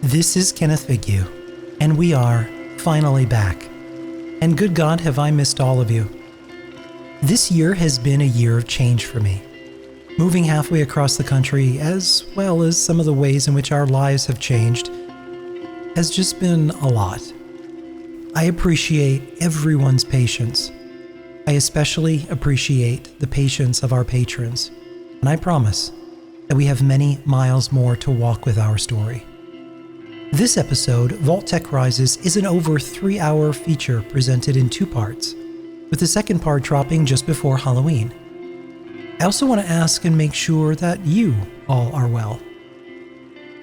This is Kenneth Vigue, and we are finally back. And good God, have I missed all of you. This year has been a year of change for me. Moving halfway across the country, as well as some of the ways in which our lives have changed, has just been a lot. I appreciate everyone's patience. I especially appreciate the patience of our patrons, and I promise that we have many miles more to walk with our story. This episode, Vault-Tec Rises, is an over 3-hour feature presented in 2 parts, with the second part dropping just before Halloween. I also want to ask and make sure that you all are well.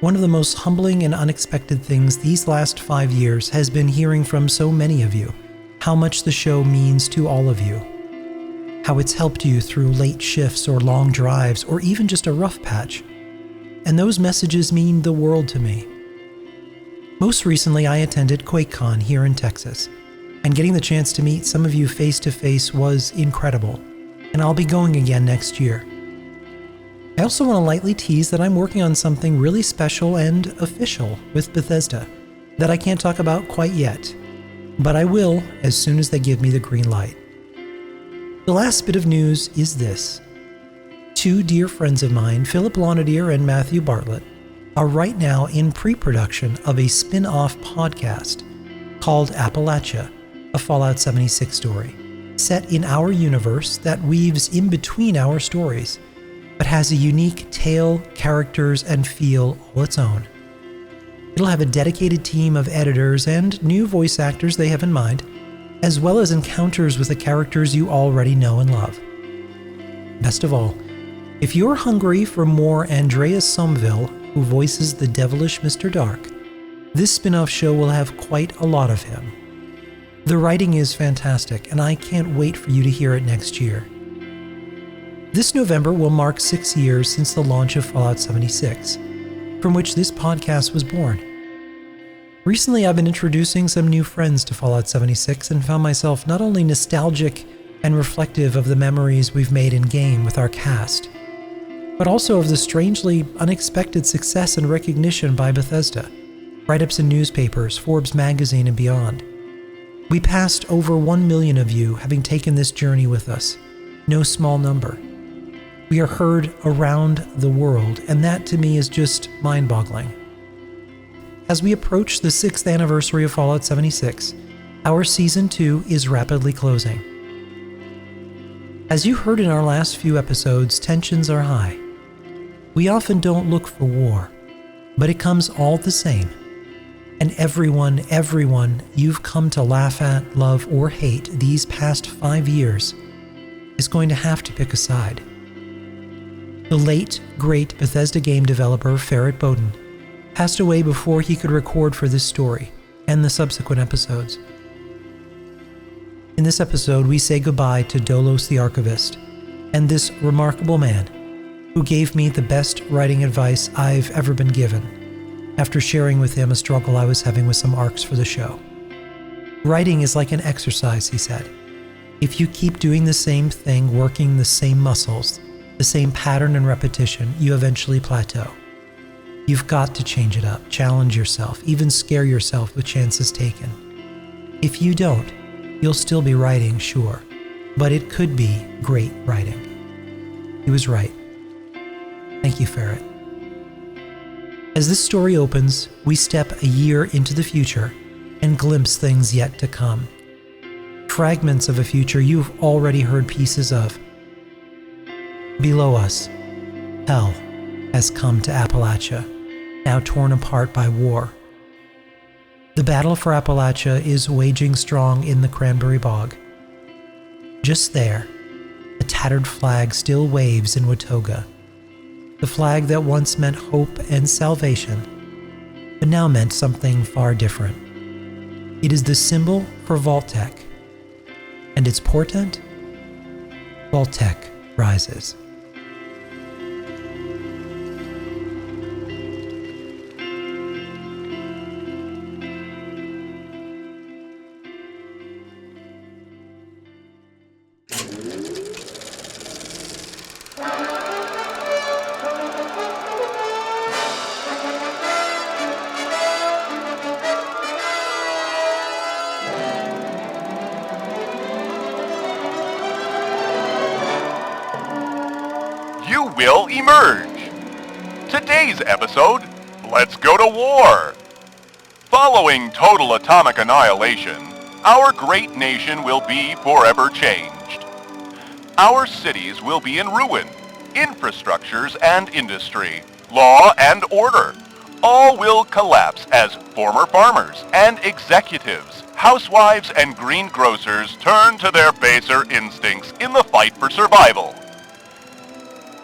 One of the most humbling and unexpected things these last 5 years has been hearing from so many of you how much the show means to all of you, how it's helped you through late shifts or long drives or even just a rough patch. And those messages mean the world to me. Most recently, I attended QuakeCon here in Texas, and getting the chance to meet some of you face-to-face was incredible, and I'll be going again next year. I also want to lightly tease that I'm working on something really special and official with Bethesda that I can't talk about quite yet, but I will as soon as they give me the green light. The last bit of news is this. 2 dear friends of mine, Philip Lonadier and Matthew Bartlett, are right now in pre-production of a spin-off podcast called Appalachia, a Fallout 76 story, set in our universe that weaves in between our stories, but has a unique tale, characters, and feel all its own. It'll have a dedicated team of editors and new voice actors they have in mind, as well as encounters with the characters you already know and love. Best of all, if you're hungry for more Andreas Somville, who voices the devilish Mr. Dark, this spin-off show will have quite a lot of him. The writing is fantastic, and I can't wait for you to hear it next year. This November will mark 6 years since the launch of Fallout 76, from which this podcast was born. Recently, I've been introducing some new friends to Fallout 76 and found myself not only nostalgic and reflective of the memories we've made in-game with our cast, but also of the strangely unexpected success and recognition by Bethesda, write-ups in newspapers, Forbes magazine, and beyond. We passed over 1 million of you having taken this journey with us, no small number. We are heard around the world, and that to me is just mind-boggling. As we approach the 6th anniversary of Fallout 76, our Season 2 is rapidly closing. As you heard in our last few episodes, tensions are high. We often don't look for war, but it comes all the same. And everyone you've come to laugh at, love, or hate these past 5 years is going to have to pick a side. The late, great Bethesda game developer Ferret Bowden passed away before he could record for this story and the subsequent episodes. In this episode, we say goodbye to Dolos the Archivist and this remarkable man who gave me the best writing advice I've ever been given, after sharing with him a struggle I was having with some arcs for the show. Writing is like an exercise, he said. If you keep doing the same thing, working the same muscles, the same pattern and repetition, you eventually plateau. You've got to change it up, challenge yourself, even scare yourself with chances taken. If you don't, you'll still be writing, sure, but it could be great writing. He was right. Thank you, Ferret. As this story opens, we step a year into the future and glimpse things yet to come. Fragments of a future you've already heard pieces of. Below us, hell has come to Appalachia, now torn apart by war. The battle for Appalachia is waging strong in the Cranberry Bog. Just there, a tattered flag still waves in Watoga. The flag that once meant hope and salvation, but now meant something far different. It is the symbol for Vault-Tec, and its portent? Vault-Tec rises. you will emerge. Today's episode, let's go to war. Following total atomic annihilation, our great nation will be forever changed. Our cities will be in ruin, infrastructures and industry, law and order, all will collapse as former farmers and executives, housewives and greengrocers turn to their baser instincts in the fight for survival.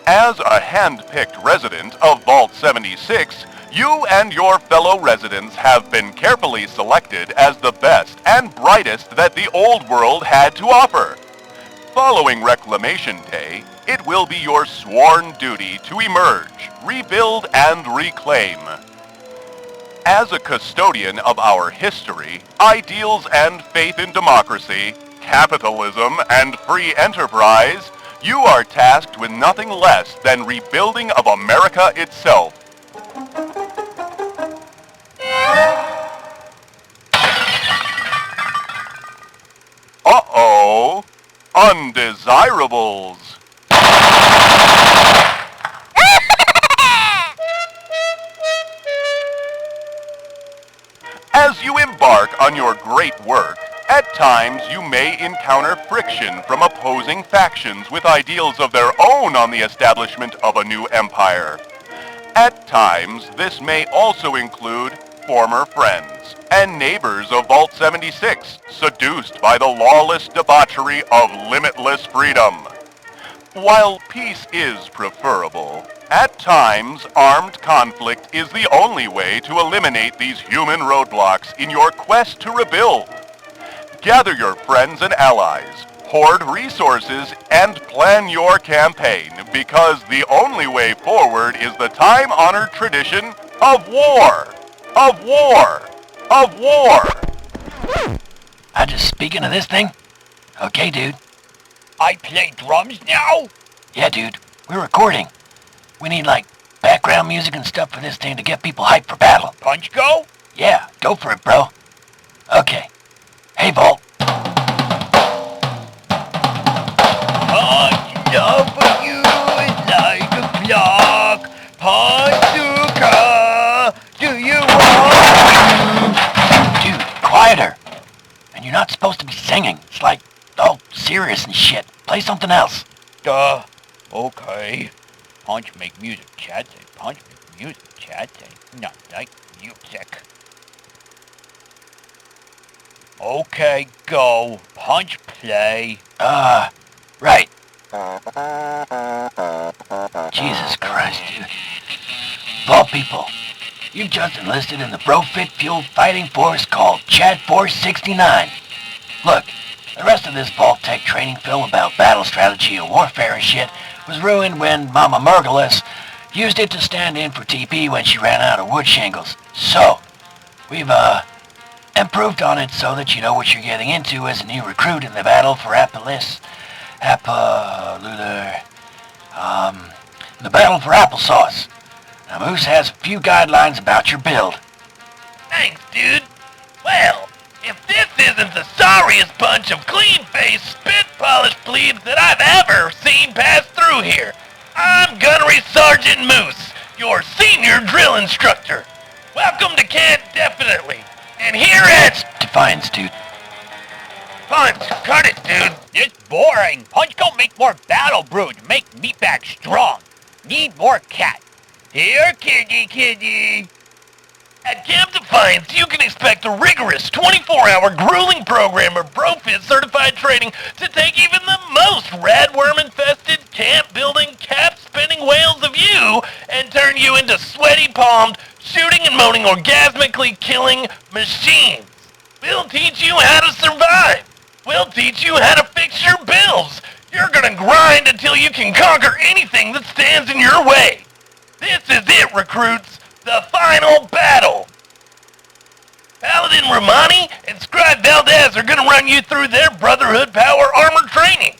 As a hand-picked resident of Vault 76, you and your fellow residents have been carefully selected as the best and brightest that the old world had to offer. Following Reclamation Day, it will be your sworn duty to emerge, rebuild, and reclaim. As a custodian of our history, ideals and faith in democracy, capitalism, and free enterprise, you are tasked with nothing less than rebuilding of America itself. Uh-oh, undesirables. As you embark on your great work, at times you may encounter friction from opposing factions with ideals of their own on the establishment of a new empire. At times, this may also include former friends and neighbors of Vault 76, seduced by the lawless debauchery of limitless freedom. While peace is preferable, at times armed conflict is the only way to eliminate these human roadblocks in your quest to rebuild. Gather your friends and allies, hoard resources, and plan your campaign, because the only way forward is the time-honored tradition of war. Of war! Of war! I just speaking of this thing? Okay, dude. I play drums now? Yeah, dude. We're recording. We need, like, background music and stuff for this thing to get people hyped for battle. Punch go? Yeah, go for it, bro. Okay. Hey, Vault. Punch love for you is like a clock. Punch do you want? Dude, quieter. And you're not supposed to be singing. It's like all serious and shit. Play something else. Okay. Punch make music, chat say. Punch make music, chat say. Not like music. Okay, go. Punch play. Right. Jesus Christ, dude. Vault people, you've just enlisted in the Brofit Fuel Fighting Force called Chat Force 69. Look, the rest of this Vault-Tec training film about battle strategy and warfare and shit was ruined when Mama Murgalis used it to stand in for TP when she ran out of wood shingles. So, we've, improved on it so that you know what you're getting into as a new recruit in the battle for Luthor, the battle for applesauce. Now, Moose has a few guidelines about your build. Thanks, dude. Well, if this isn't the sorriest bunch of clean-faced, spit-polished plebes that I've ever seen pass through here, I'm Gunnery Sergeant Moose, your senior drill instructor. Welcome to Camp Definitely. And here at Defiance, dude. Punch, cut it, dude. It's boring. Punch don't make more battle brew to make meatbag strong. Need more cat. Here, kitty. At Camp Defiance, you can expect a rigorous 24-hour grueling program of Brofit certified training to take even the most radworm-infested, camp-building, cap-spinning whales of you and turn you into sweaty-palmed, shooting and moaning, orgasmically killing machines. We'll teach you how to survive. We'll teach you how to fix your bills. You're gonna grind until you can conquer anything that stands in your way. This is it, recruits. The final battle. Paladin Romani and Scribe Valdez are gonna run you through their Brotherhood Power Armor training.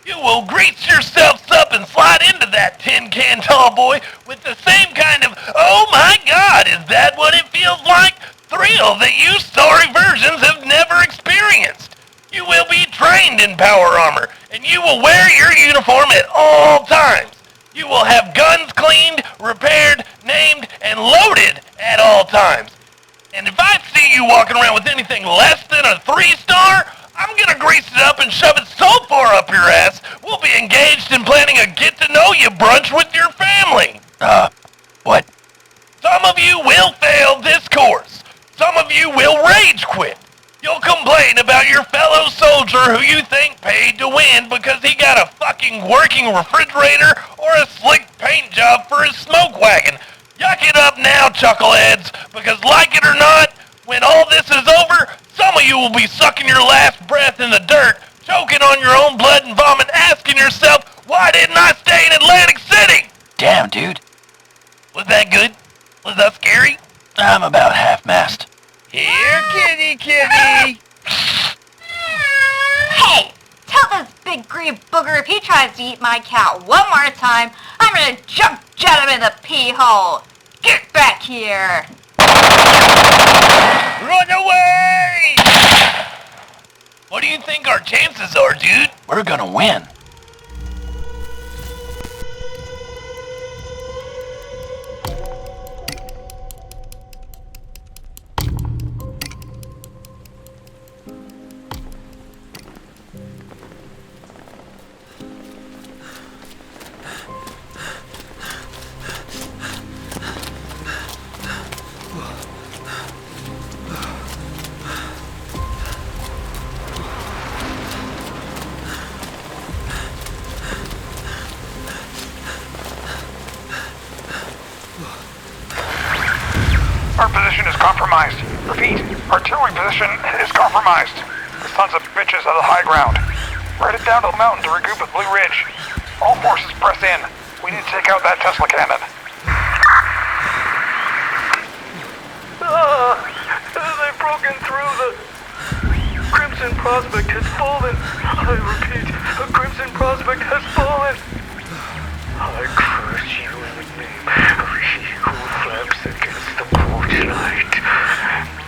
You will grease yourselves up and slide into that tin-can tall boy with the same kind of, oh my god, is that what it feels like? Thrill that you sorry versions have never experienced. You will be trained in power armor, and you will wear your uniform at all times. you walking around with anything less than a 3-star, I'm gonna grease it up and shove it so far up your ass, we'll be engaged in planning a get-to-know-you brunch with your family. What? Some of you will fail this course. Some of you will rage quit. You'll complain about your fellow soldier who you think paid to win because he got a fucking working refrigerator or a slick paint job for his smoke wagon. Yuck it up now, chuckleheads, because like it or not, when all this is over, some of you will be sucking your last breath in the dirt, choking on your own blood and vomit, asking yourself, why didn't I stay in Atlantic City? Damn, dude. Was that good? Was that scary? I'm about half-mast. Here, kitty. Hey! Tell this big green booger if he tries to eat my cat one more time, I'm gonna jump jet him in the pee hole! Get back here! Run away! What do you think our chances are, dude? We're gonna win. Our position is compromised. Repeat, artillery position is compromised. The sons of bitches are the high ground. We're headed down to the mountain to regroup at Blue Ridge. All forces press in. We need to take out that Tesla cannon. They've broken through. The Crimson Prospect has fallen. I repeat, the Crimson Prospect has fallen. I curse you in the name of he who flaps against the porchlight.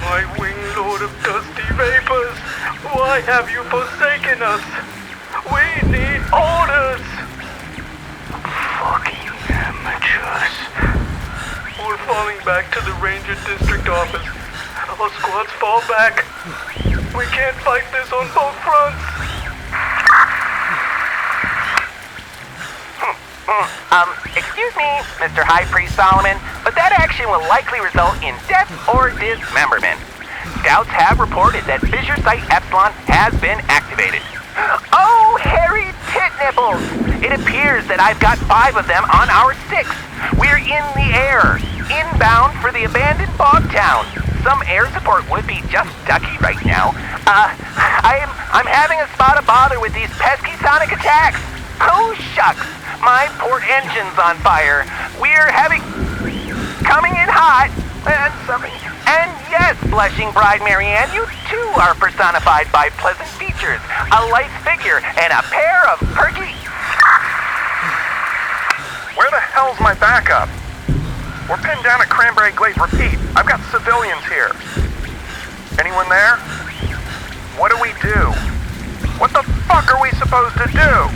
My winged lord of dusty vapors, why have you forsaken us? We need orders! Fucking amateurs. We're falling back to the Ranger District office. Our squads fall back. We can't fight this on both fronts. Excuse me, Mr. High Priest Solomon, but that action will likely result in death or dismemberment. Scouts have reported that Fissure Site Epsilon has been activated. Oh, hairy tit nipples! It appears that I've got 5 of them on our 6. We're in the air, inbound for the abandoned bog town. Some air support would be just ducky right now. I'm having a spot of bother with these pesky sonic attacks. Oh, shucks. My port engine's on fire. We're coming in hot. And yes, blushing bride Marianne, you too are personified by pleasant features, a lithe figure, and a pair of perky... Where the hell's my backup? We're pinned down at Cranberry Glade. Repeat, I've got civilians here. Anyone there? What do we do? What the fuck are we supposed to do?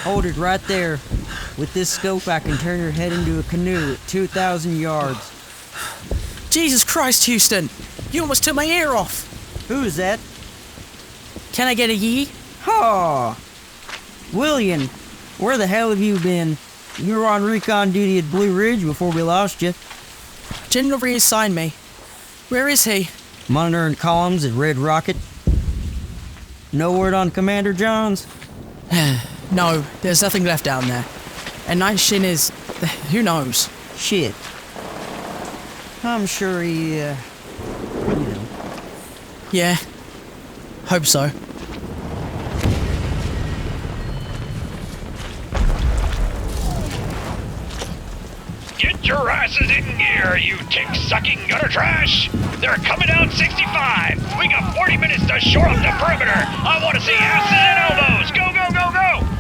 Hold it right there. With this scope, I can turn your head into a canoe at 2,000 yards. Jesus Christ, Houston! You almost took my ear off! Who is that? Can I get a yee? Ha! William, where the hell have you been? You were on recon duty at Blue Ridge before we lost you. General reassigned me. Where is he? Monitoring columns at Red Rocket. No word on Commander Johns? No, there's nothing left down there. And Night Shin is... who knows? Shit. I'm sure he, Yeah. Hope so. Get your asses in gear, you tick-sucking gutter trash! They're coming down 65! We got 40 minutes to shore up the perimeter! I want to see asses and elbows! Go, go, go, go!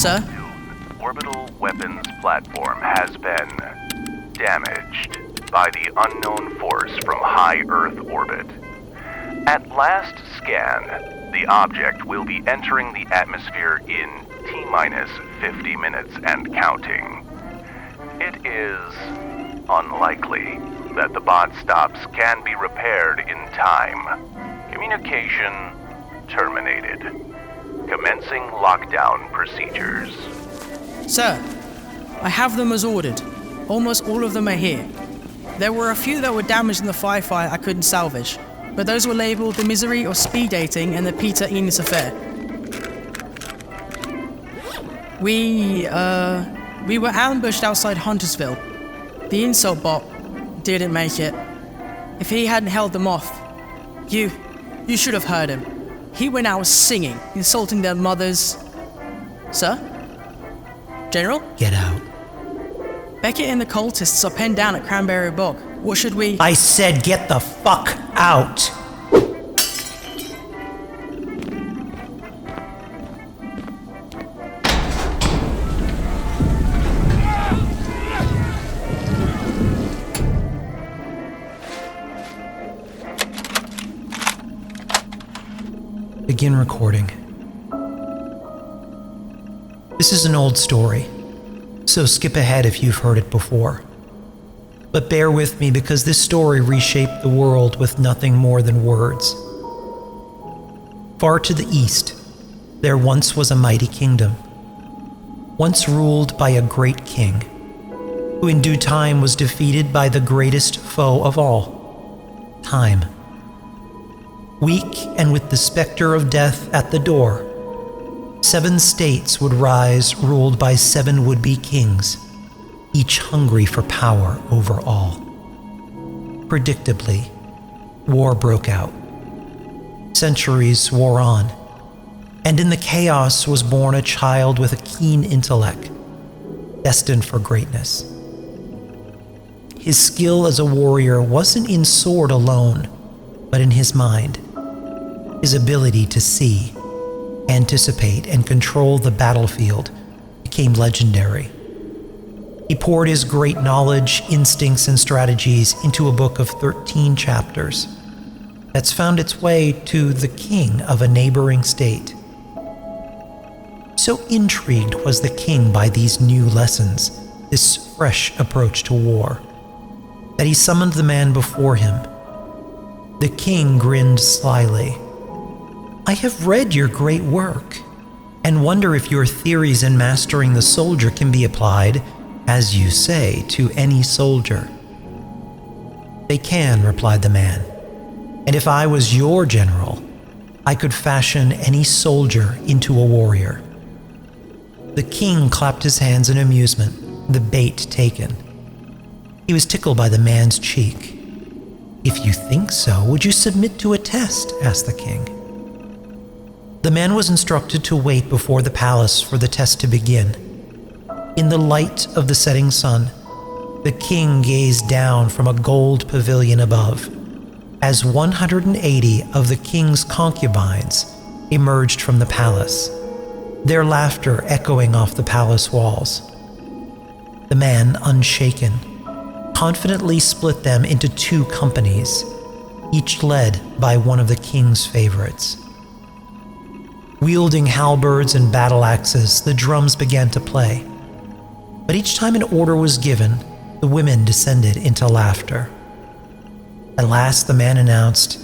Sir? Orbital weapons platform has been damaged by the unknown force from high Earth orbit. At last scan, the object will be entering the atmosphere in T-minus 50 minutes and counting. It is unlikely that the bot stops can be repaired in time. Communication terminated. Commencing lockdown procedures. Sir, I have them as ordered. Almost all of them are here. There were a few that were damaged in the firefight I couldn't salvage, but those were labeled the misery of speed dating and the Peter Enos affair. We were ambushed outside Huntersville. The insult bot didn't make it. If he hadn't held them off, you should have heard him. He went out singing, insulting their mothers. Sir? General? Get out. Beckett and the cultists are penned down at Cranberry Bog. What should we... I said get the fuck out! Begin recording. This is an old story, so skip ahead if you've heard it before. But bear with me because this story reshaped the world with nothing more than words. Far to the east, there once was a mighty kingdom, once ruled by a great king, who in due time was defeated by the greatest foe of all, time. Weak and with the specter of death at the door, 7 states would rise ruled by 7 would-be kings, each hungry for power over all. Predictably, war broke out. Centuries wore on, and in the chaos was born a child with a keen intellect, destined for greatness. His skill as a warrior wasn't in sword alone, but in his mind. His ability to see, anticipate, and control the battlefield became legendary. He poured his great knowledge, instincts, and strategies into a book of 13 chapters that's found its way to the king of a neighboring state. So intrigued was the king by these new lessons, this fresh approach to war, that he summoned the man before him. The king grinned slyly. I have read your great work, and wonder if your theories in mastering the soldier can be applied, as you say, to any soldier. They can, replied the man, and if I was your general, I could fashion any soldier into a warrior. The king clapped his hands in amusement, the bait taken. He was tickled by the man's cheek. If you think so, would you submit to a test? Asked the king. The man was instructed to wait before the palace for the test to begin. In the light of the setting sun, the king gazed down from a gold pavilion above, as 180 of the king's concubines emerged from the palace, their laughter echoing off the palace walls. The man, unshaken, confidently split them into 2 companies, each led by one of the king's favorites. Wielding halberds and battle axes, the drums began to play. But each time an order was given, the women descended into laughter. At last the man announced,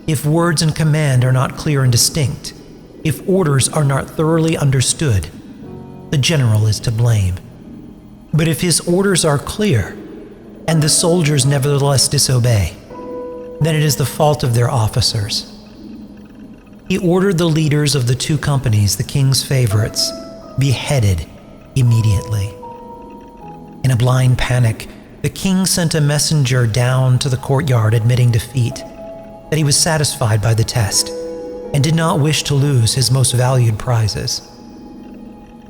if words and command are not clear and distinct, if orders are not thoroughly understood, the general is to blame. But if his orders are clear, and the soldiers nevertheless disobey, then it is the fault of their officers. He ordered the leaders of the 2 companies, the king's favorites, beheaded immediately. In a blind panic, the king sent a messenger down to the courtyard admitting defeat, that he was satisfied by the test, and did not wish to lose his most valued prizes.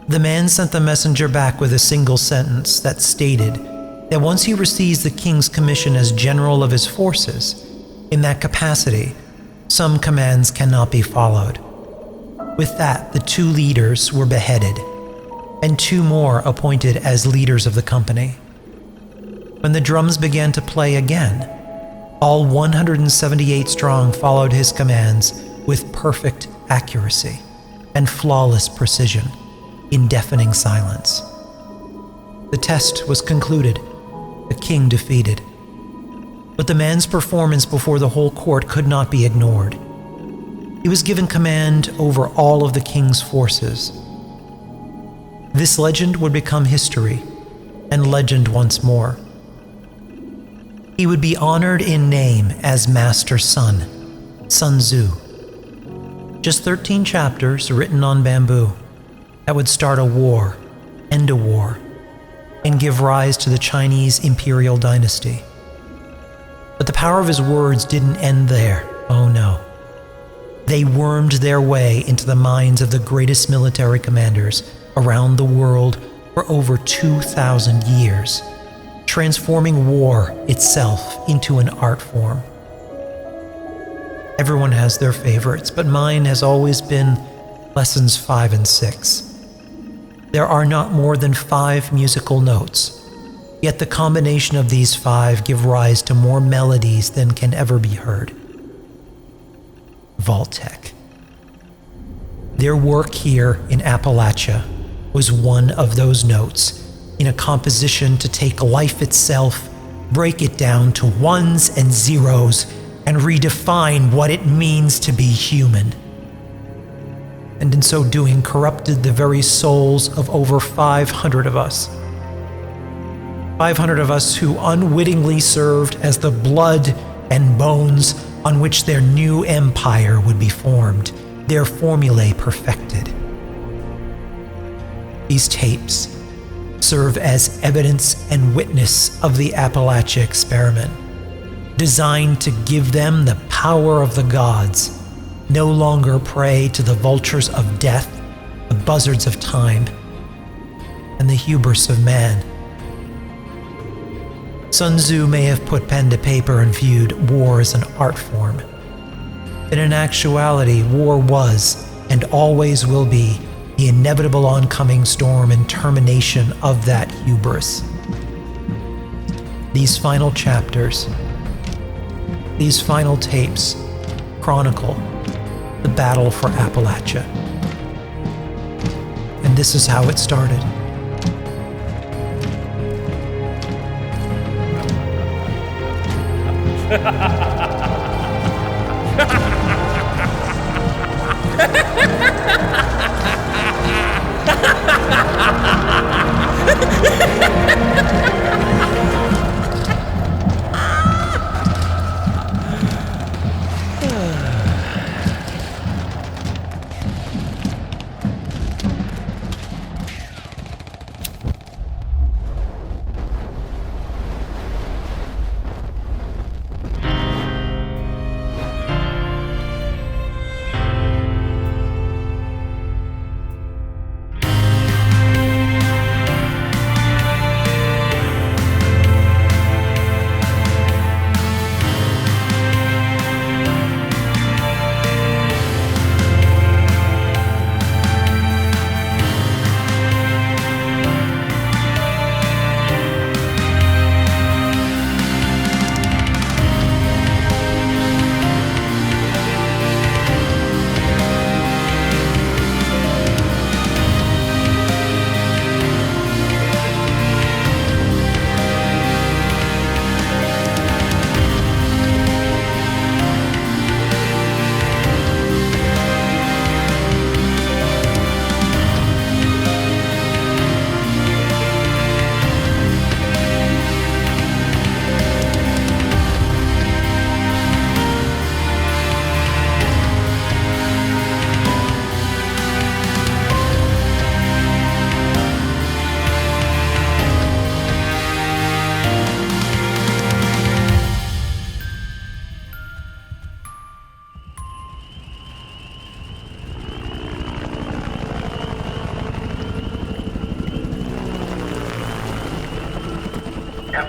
The man sent the messenger back with a single sentence that stated that once he receives the king's commission as general of his forces, in that capacity, some commands cannot be followed. With that, the 2 leaders were beheaded, and 2 more appointed as leaders of the company. When the drums began to play again, all 178 strong followed his commands with perfect accuracy and flawless precision in deafening silence. The test was concluded, the king defeated. But the man's performance before the whole court could not be ignored. He was given command over all of the king's forces. This legend would become history, and legend once more. He would be honored in name as Master Sun, Sun Tzu. Just 13 chapters written on bamboo that would start a war, end a war, and give rise to the Chinese imperial dynasty. But the power of his words didn't end there. Oh no. They wormed their way into the minds of the greatest military commanders around the world for over 2,000 years, transforming war itself into an art form. Everyone has their favorites, but mine has always been lessons 5 and 6. There are not more than 5 musical notes, yet the combination of these 5 give rise to more melodies than can ever be heard. Vault-Tec. Their work here in Appalachia was one of those notes in a composition to take life itself, break it down to ones and zeros, and redefine what it means to be human. And in so doing, corrupted the very souls of over 500 of us. 500 of us who unwittingly served as the blood and bones on which their new empire would be formed, their formulae perfected. These tapes serve as evidence and witness of the Appalachia experiment, designed to give them the power of the gods, no longer prey to the vultures of death, the buzzards of time, and the hubris of man. Sun Tzu may have put pen to paper and viewed war as an art form, but in actuality, war was, and always will be, the inevitable oncoming storm and termination of that hubris. These final chapters, these final tapes, chronicle the battle for Appalachia. And this is how it started.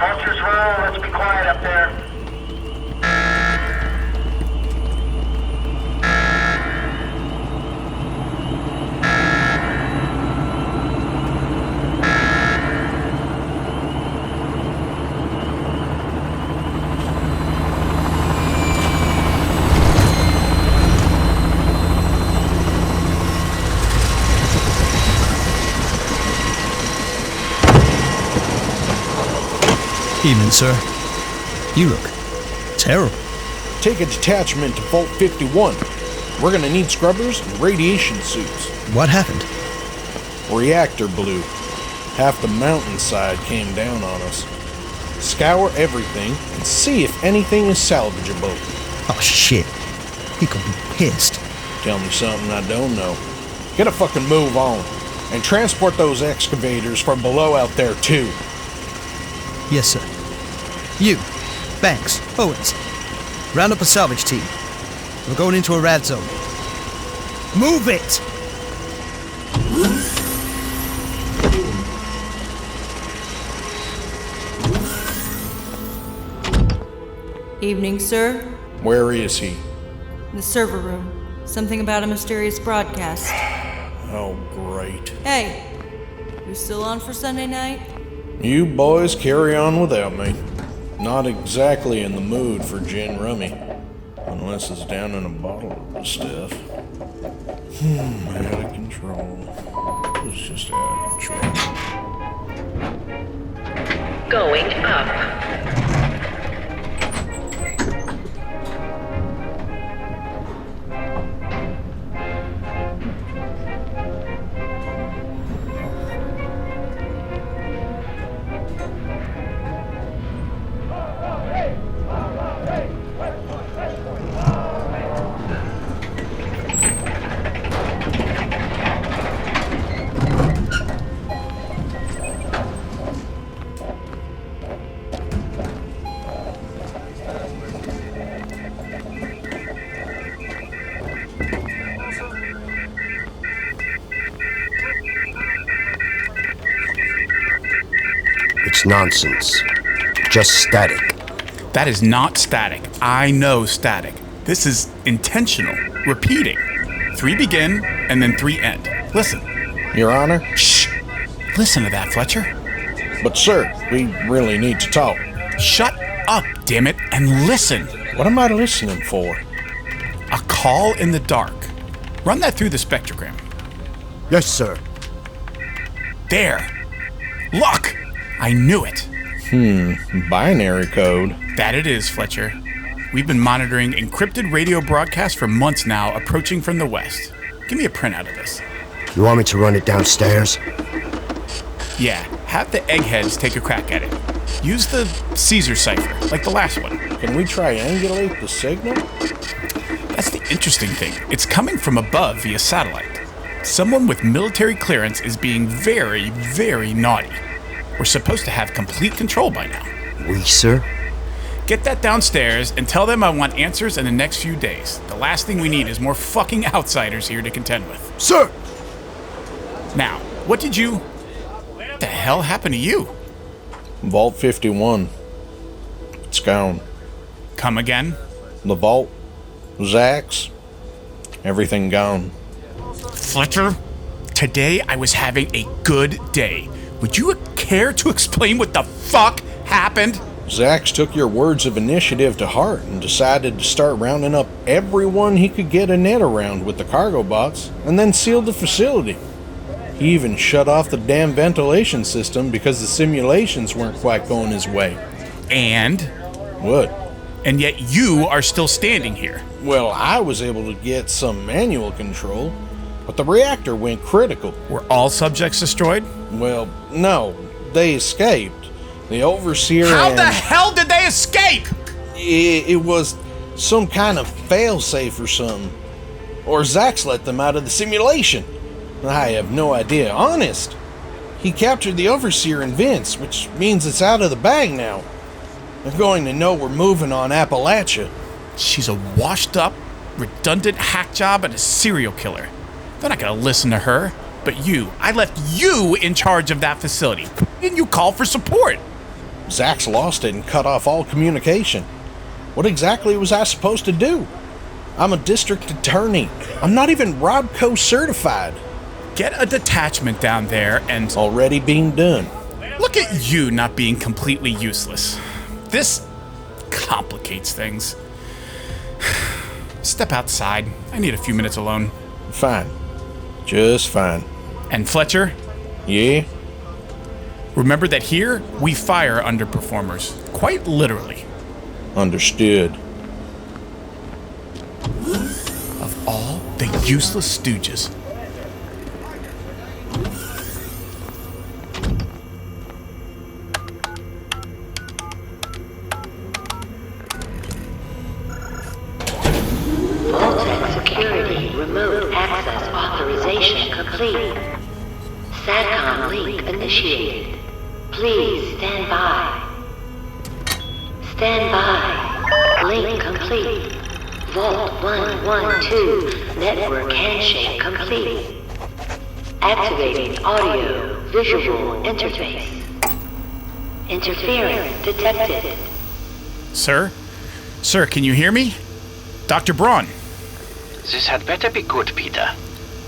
Vultures roll, let's be quiet up there. Evening, sir. You look terrible. Take a detachment to Vault 51. We're gonna need scrubbers and radiation suits. What happened? Reactor blew. Half the mountainside came down on us. Scour everything and see if anything is salvageable. Oh, shit. He could be pissed. Tell me something I don't know. Get a fucking move on. And transport those excavators from below out there, too. Yes, sir. You, Banks, Owens, round up a salvage team. We're going into a rad zone. Move it! Evening, sir. Where is he? The server room. Something about a mysterious broadcast. Oh, great. Hey, you still on for Sunday night? You boys carry on without me. Not exactly in the mood for gin rummy. Unless it's down in a bottle of the stuff. Out of control. It's just out of control. Going up. It's nonsense. Just static. That is not static. I know static. This is intentional. Repeating. 3 begin, and then 3 end. Listen. Your Honor? Shh. Listen to that, Fletcher. But sir, we really need to talk. Shut up, damn it, and listen. What am I listening for? A call in the dark. Run that through the spectrogram. Yes, sir. There. Look! I knew it. Binary code. That it is, Fletcher. We've been monitoring encrypted radio broadcasts for months now, approaching from the west. Give me a printout of this. You want me to run it downstairs? Yeah, have the eggheads take a crack at it. Use the Caesar cipher, like the last one. Can we triangulate the signal? That's the interesting thing. It's coming from above via satellite. Someone with military clearance is being very, very naughty. We're supposed to have complete control by now. We, sir? Get that downstairs and tell them I want answers in the next few days. The last thing we need is more fucking outsiders here to contend with. Sir! Now, what the hell happened to you? Vault 51. It's gone. Come again? The vault. Zax. Everything gone. Fletcher, today I was having a good day. Would you care to explain what the fuck happened? Zax took your words of initiative to heart and decided to start rounding up everyone he could get a net around with the cargo bots, and then sealed the facility. He even shut off the damn ventilation system because the simulations weren't quite going his way. And? What? And yet you are still standing here. Well, I was able to get some manual control, but the reactor went critical. Were all subjects destroyed? Well, no. They escaped. The Overseer How the hell did they escape? It was some kind of failsafe or something. Or Zax let them out of the simulation. I have no idea. Honest. He captured the Overseer and Vince, which means it's out of the bag now. They're going to know we're moving on Appalachia. She's a washed-up, redundant hack job and a serial killer. They're not going to listen to her. But I left you in charge of that facility. Didn't you call for support? Zax lost it and cut off all communication. What exactly was I supposed to do? I'm a district attorney. I'm not even RobCo certified. Get a detachment down there and... Already being done. Look at you not being completely useless. This complicates things. Step outside. I need a few minutes alone. Fine. Just fine. And Fletcher? Yeah? Remember that here, we fire underperformers. Quite literally. Understood. Of all the useless stooges. Vault-Tec security remote access authorization complete. SATCOM link initiated. Please stand by. Stand by. Link complete. Vault 112 network handshake complete. Activating audio visual interface. Interference detected. Sir? Sir, can you hear me? Dr. Braun. This had better be good, Peter.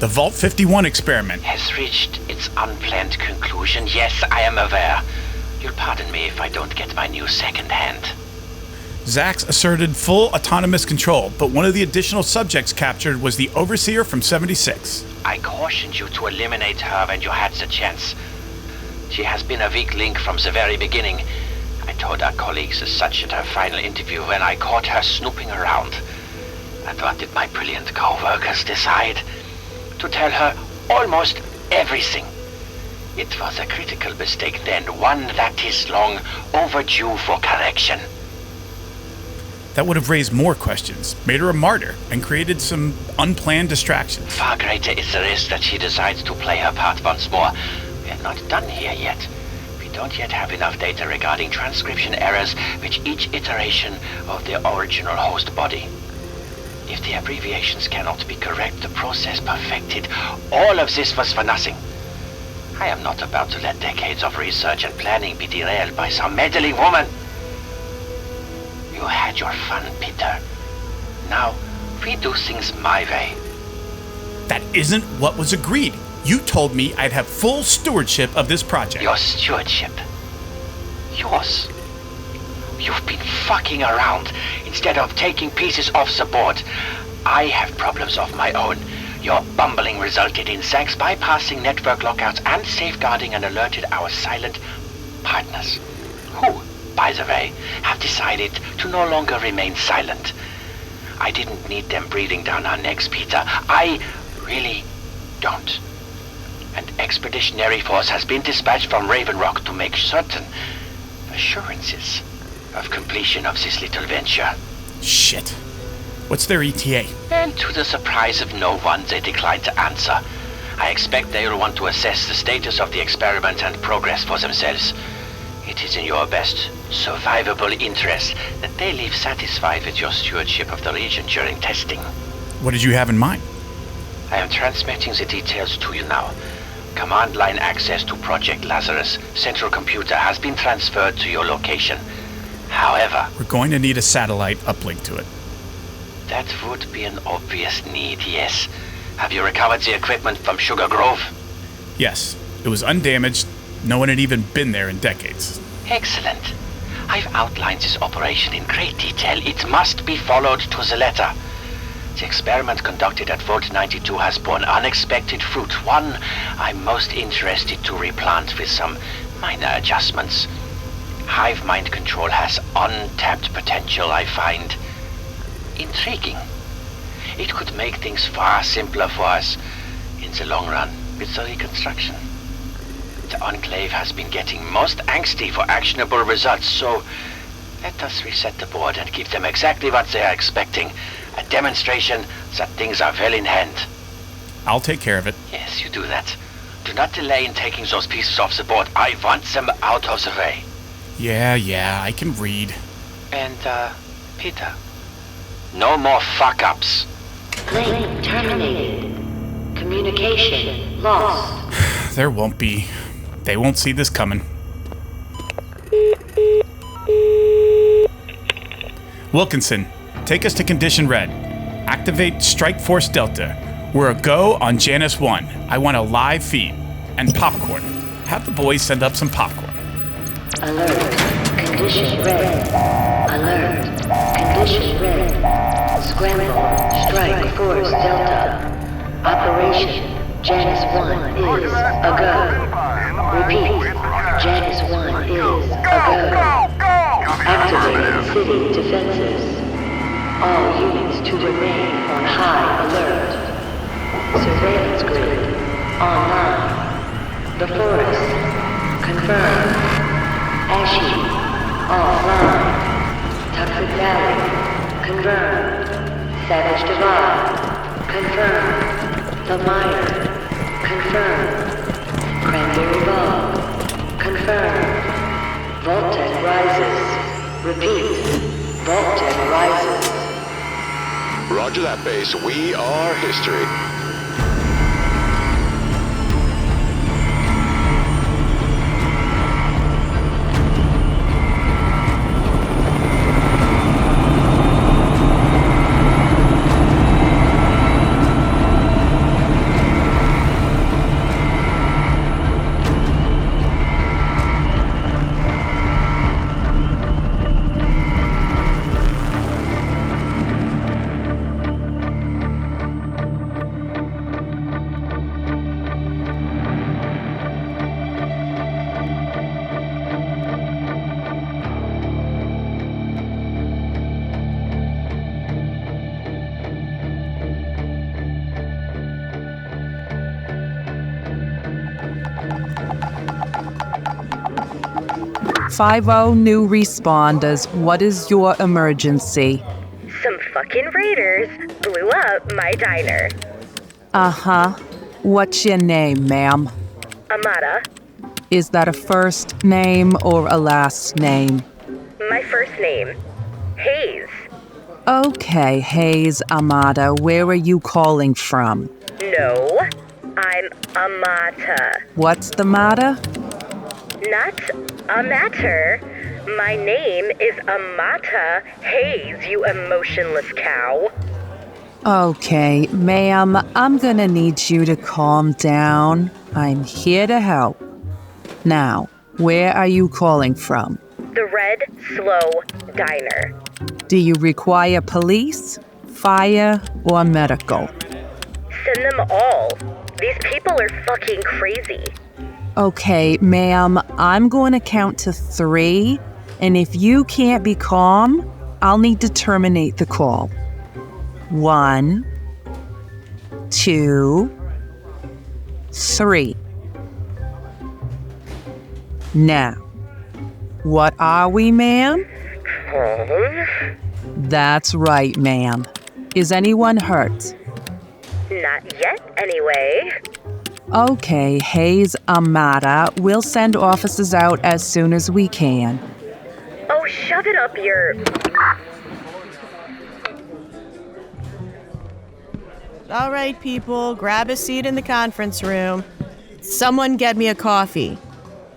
The Vault 51 experiment Has reached its unplanned conclusion. Yes, I am aware. You'll pardon me if I don't get my news secondhand. Zax asserted full autonomous control, but one of the additional subjects captured was the Overseer from 76. I cautioned you to eliminate her when you had the chance. She has been a weak link from the very beginning. I told our colleagues as such at her final interview when I caught her snooping around. And what did my brilliant co-workers decide? To tell her almost everything. It was a critical mistake then, one that is long overdue for correction. That would have raised more questions, made her a martyr, and created some unplanned distractions. Far greater is the risk that she decides to play her part once more. We are not done here yet. We don't yet have enough data regarding transcription errors with each iteration of the original host body. If the abbreviations cannot be correct, the process perfected, all of this was for nothing. I am not about to let decades of research and planning be derailed by some meddling woman. You had your fun, Peter. Now, we do things my way. That isn't what was agreed. You told me I'd have full stewardship of this project. Your stewardship. Yours. You've been fucking around instead of taking pieces off the board. I have problems of my own. Your bumbling resulted in Zax bypassing network lockouts and safeguarding and alerted our silent partners, who, by the way, have decided to no longer remain silent. I didn't need them breathing down our necks, Peter. I really don't. An expeditionary force has been dispatched from Raven Rock to make certain assurances of completion of this little venture. Shit. What's their ETA? And to the surprise of no one, they declined to answer. I expect they will want to assess the status of the experiment and progress for themselves. It is in your best survivable interest that they leave satisfied with your stewardship of the region during testing. What did you have in mind? I am transmitting the details to you now. Command line access to Project Lazarus. Central computer has been transferred to your location. However, We're going to need a satellite uplink to it. that would be an obvious need, yes. Have you recovered the equipment from Sugar Grove? Yes, it was undamaged. No one had even been there in decades. Excellent. I've outlined this operation in great detail. It must be followed to the letter. The experiment conducted at Vault 92 has borne unexpected fruit, one I'm most interested to replant with some minor adjustments. Hive mind control has untapped potential, I find intriguing. It could make things far simpler for us in the long run with the reconstruction. The Enclave has been getting most angsty for actionable results, so let us reset the board and give them exactly what they are expecting. A demonstration that things are well in hand. I'll take care of it. Yes, you do that. Do not delay in taking those pieces off the board. I want them out of the way. Yeah, I can read. And, Peter, no more fuck-ups. Link terminated. Communication lost. There won't be. They won't see this coming. Wilkinson, take us to Condition Red. Activate Strike Force Delta. We're a go on Janus 1. I want a live feed. And popcorn. Have the boys send up some popcorn. Alert. Condition red. Alert. Condition red. Scramble. Strike Force Delta. Operation Janus 1 is a go. Repeat. Janus 1 is a go. Activating city defenses. All units to remain on high alert. Surveillance grid online. The forest confirmed. Ashy offline. Toxic Valley confirmed. Savage Divide confirmed. The Mire confirmed. Cranberry Bog confirmed. Vault-Tec rises. Repeat. Vault-Tec rises. Roger that, base. We are history. New responders. What is your emergency? Some fucking raiders blew up my diner. Uh-huh. What's your name, ma'am? Amata. Is that a first name or a last name? My first name. Hayes. Okay, Hayes Amata. Where are you calling from? No, I'm Amata. What's the matter? Not a matter. My name is Amata Hayes, you emotionless cow. Okay, ma'am, I'm gonna need you to calm down. I'm here to help. Now, where are you calling from? The Red Slow Diner. Do you require police, fire, or medical? Send them all. These people are fucking crazy. Okay, ma'am, I'm going to count to 3, and if you can't be calm, I'll need to terminate the call. 1, 2, 3. Now, what are we, ma'am? That's right, ma'am. Is anyone hurt? Not yet, anyway. Okay, Hayes Amata. We'll send officers out as soon as we can. Oh, shove it up your... All right, people, grab a seat in the conference room. Someone get me a coffee.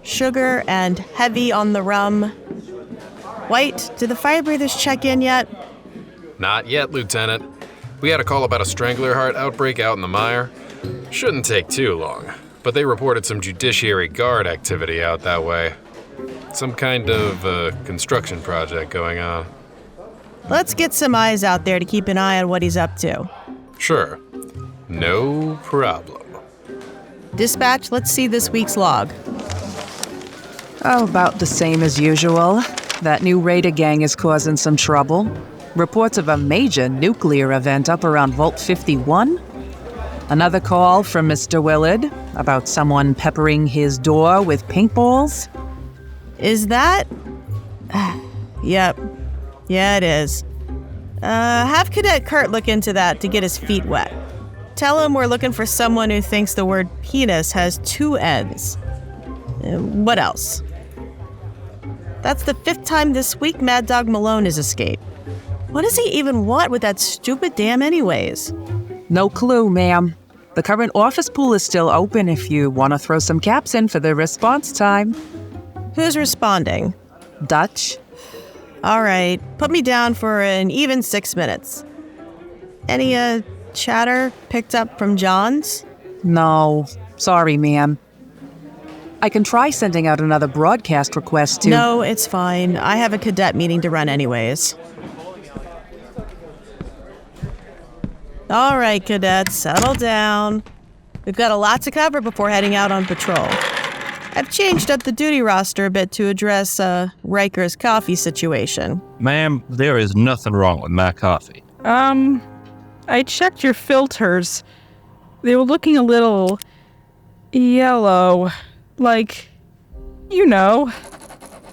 Sugar and heavy on the rum. White, did the fire breathers check in yet? Not yet, Lieutenant. We had a call about a strangler heart outbreak out in the mire. Shouldn't take too long, but they reported some Judiciary Guard activity out that way. Some kind of construction project going on. Let's get some eyes out there to keep an eye on what he's up to. Sure. No problem. Dispatch, let's see this week's log. Oh, about the same as usual. That new raider gang is causing some trouble. Reports of a major nuclear event up around Vault 51. Another call from Mr. Willard about someone peppering his door with paintballs. Is that? Yep. Yeah, it is. Have Cadet Kurt look into that to get his feet wet. Tell him we're looking for someone who thinks the word penis has 2 N's. What else? That's the 5th time this week Mad Dog Malone has escaped. What does he even want with that stupid dam anyways? No clue, ma'am. The current office pool is still open if you want to throw some caps in for the response time. Who's responding? Dutch. All right, put me down for an even 6 minutes. Any, chatter picked up from John's? No, sorry, ma'am. I can try sending out another broadcast request to... No, it's fine. I have a cadet meeting to run anyways. All right, cadets, settle down. We've got a lot to cover before heading out on patrol. I've changed up the duty roster a bit to address Riker's coffee situation. Ma'am, there is nothing wrong with my coffee. I checked your filters. They were looking a little yellow. Like, you know,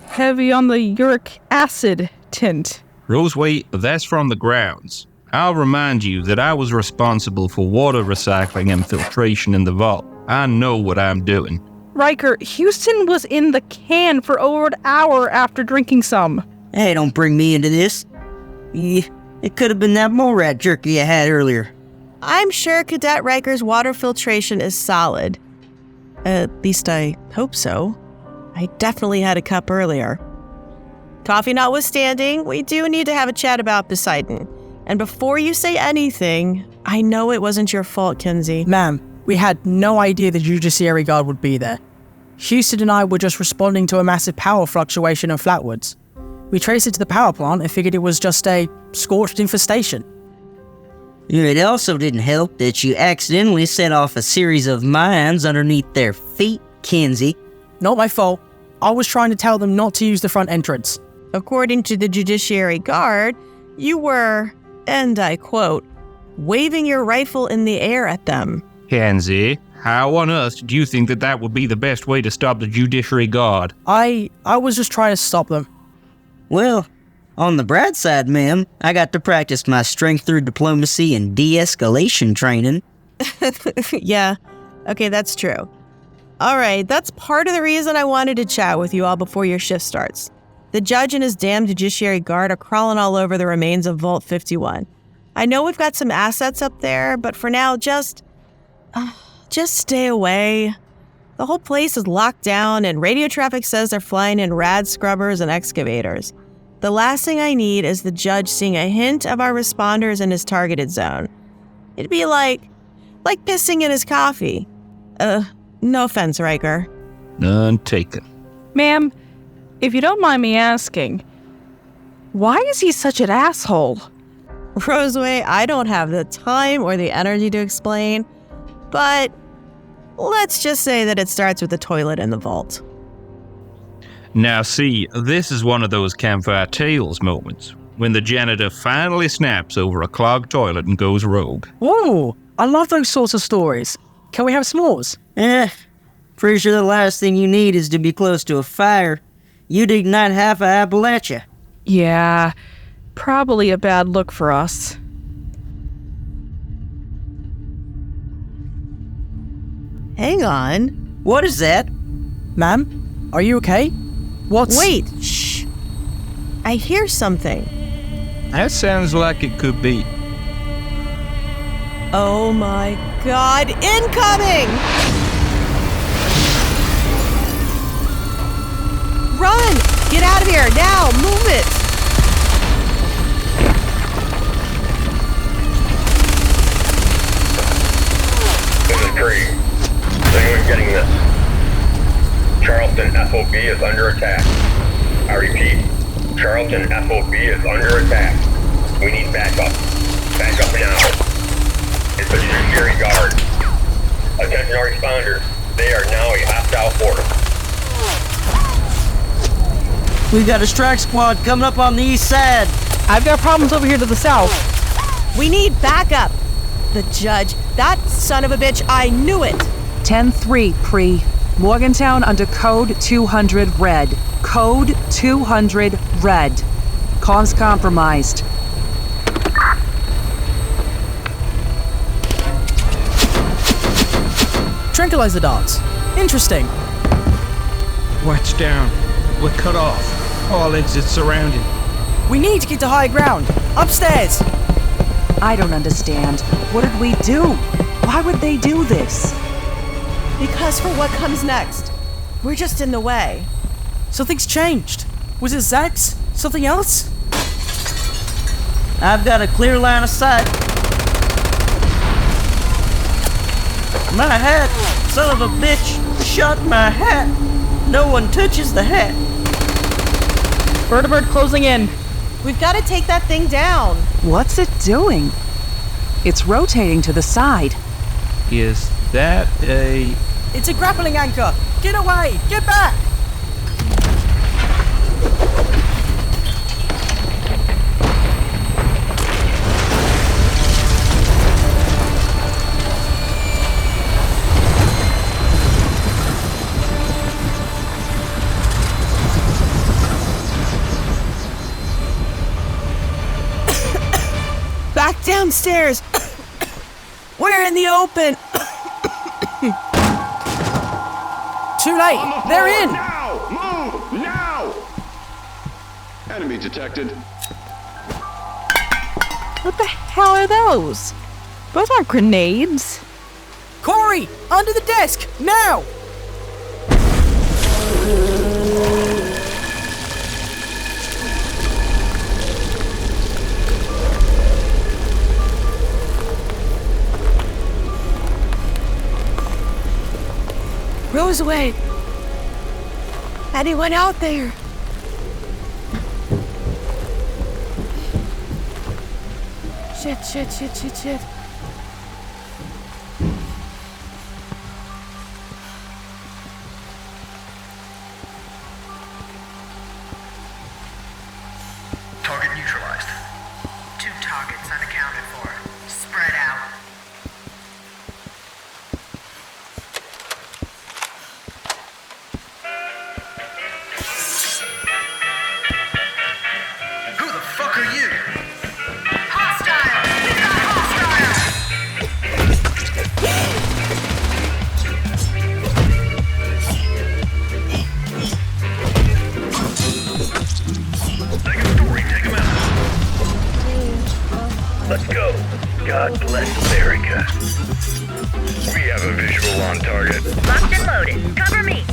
heavy on the uric acid tint. Roseway, that's from the grounds. I'll remind you that I was responsible for water recycling and filtration in the vault. I know what I'm doing. Riker, Houston was in the can for over an hour after drinking some. Hey, don't bring me into this. It could have been that mole rat jerky I had earlier. I'm sure Cadet Riker's water filtration is solid. At least I hope so. I definitely had a cup earlier. Coffee notwithstanding, we do need to have a chat about Poseidon. And before you say anything, I know it wasn't your fault, Kinsey. Ma'am, we had no idea the Judiciary Guard would be there. Houston and I were just responding to a massive power fluctuation in Flatwoods. We traced it to the power plant and figured it was just a scorched infestation. It also didn't help that you accidentally set off a series of mines underneath their feet, Kinsey. Not my fault. I was trying to tell them not to use the front entrance. According to the Judiciary Guard, you were, and I quote, waving your rifle in the air at them. Kinsey, how on earth do you think that would be the best way to stop the Judiciary Guard? I was just trying to stop them. Well, on the bright side, ma'am, I got to practice my strength through diplomacy and de-escalation training. Yeah, okay, that's true. All right, that's part of the reason I wanted to chat with you all before your shift starts. The judge and his damn Judiciary Guard are crawling all over the remains of Vault 51. I know we've got some assets up there, but for now, just stay away. The whole place is locked down, and radio traffic says they're flying in rad scrubbers and excavators. The last thing I need is the judge seeing a hint of our responders in his targeted zone. It'd be like pissing in his coffee. No offense, Riker. None taken. Ma'am, if you don't mind me asking, why is he such an asshole? Roseway, I don't have the time or the energy to explain, but let's just say that it starts with the toilet in the vault. Now see, this is one of those campfire tales moments, when the janitor finally snaps over a clogged toilet and goes rogue. Whoa, I love those sorts of stories. Can we have s'mores? Pretty sure the last thing you need is to be close to a fire. You'd ignite half of Appalachia. Yeah, probably a bad look for us. Hang on. What is that? Ma'am, are you okay? Wait, shh. I hear something. That sounds like it could be. Oh my god, incoming! Run! Get out of here, now, move it! This is Tree. Is anyone getting this? Charleston FOB is under attack. I repeat, Charleston FOB is under attack. We need backup. Backup now. It's the Judiciary Guard. Attention all responders. They are now a hostile force. We've got a strike squad coming up on the east side. I've got problems over here to the south. We need backup. The judge, that son of a bitch, I knew it. 10-3, Pre. Morgantown under Code 200 Red. Code 200 Red. Comms compromised. Tranquilizer darts. Interesting. Watch down. We're cut off. All exits surrounded. We need to get to high ground. Upstairs. I don't understand. What did we do? Why would they do this? Because for what comes next, we're just in the way. Something's changed. Was it Zax? Something else? I've got a clear line of sight. My hat! Son of a bitch! Shot my hat! No one touches the hat! Vertibird closing in. We've got to take that thing down. What's it doing? It's rotating to the side. Is that a It's a grappling anchor! Get away! Get back! Back downstairs! We're in the open! Too late! They're in! Now! Move! Now! Enemy detected. What the hell are those? Those aren't grenades. Corey! Under the desk! Now! Rose away. Anyone out there? Shit. Target neutralized. 2 targets unaccounted for. Spread out. Who the fuck are you? Hostile! We got hostile! Second story, take him out. Let's go. God bless America. We have a visual on target. Locked and loaded. Cover me.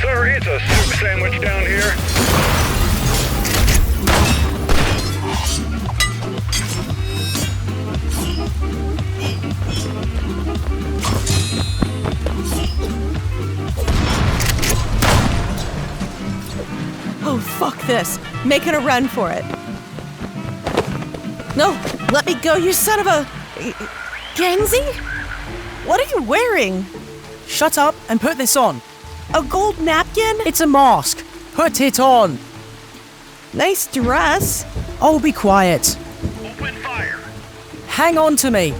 Sir, it's a soup sandwich down here. Oh, fuck this. Making a run for it. No, let me go, you son of a... Gangsy? What are you wearing? Shut up and put this on. A gold napkin? It's a mask. Put it on. Nice dress. Oh, be quiet. Open fire. Hang on to me.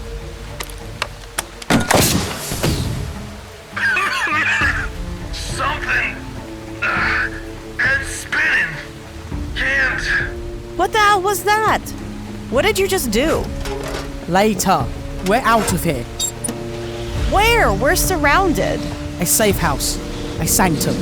Something. Head's spinning. Can't. What the hell was that? What did you just do? Later. We're out of here. Where? We're surrounded. A safe house. A sanctum.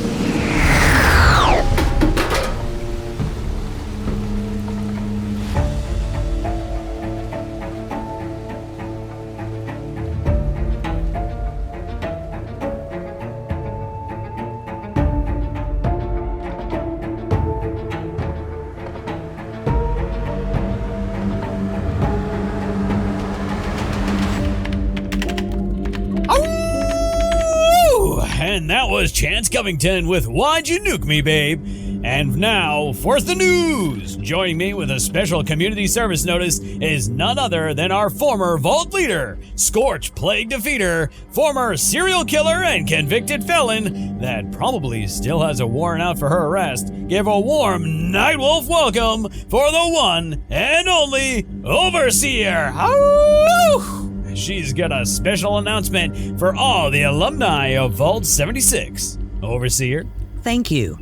And that was Chance Covington with Why'd You Nuke Me, Babe? And now, for the news! Joining me with a special community service notice is none other than our former Vault leader, Scorch Plague Defeater, former serial killer and convicted felon that probably still has a warrant out for her arrest. Give a warm Nightwolf welcome for the one and only Overseer! Ow! She's got a special announcement for all the alumni of Vault 76. Overseer? Thank you.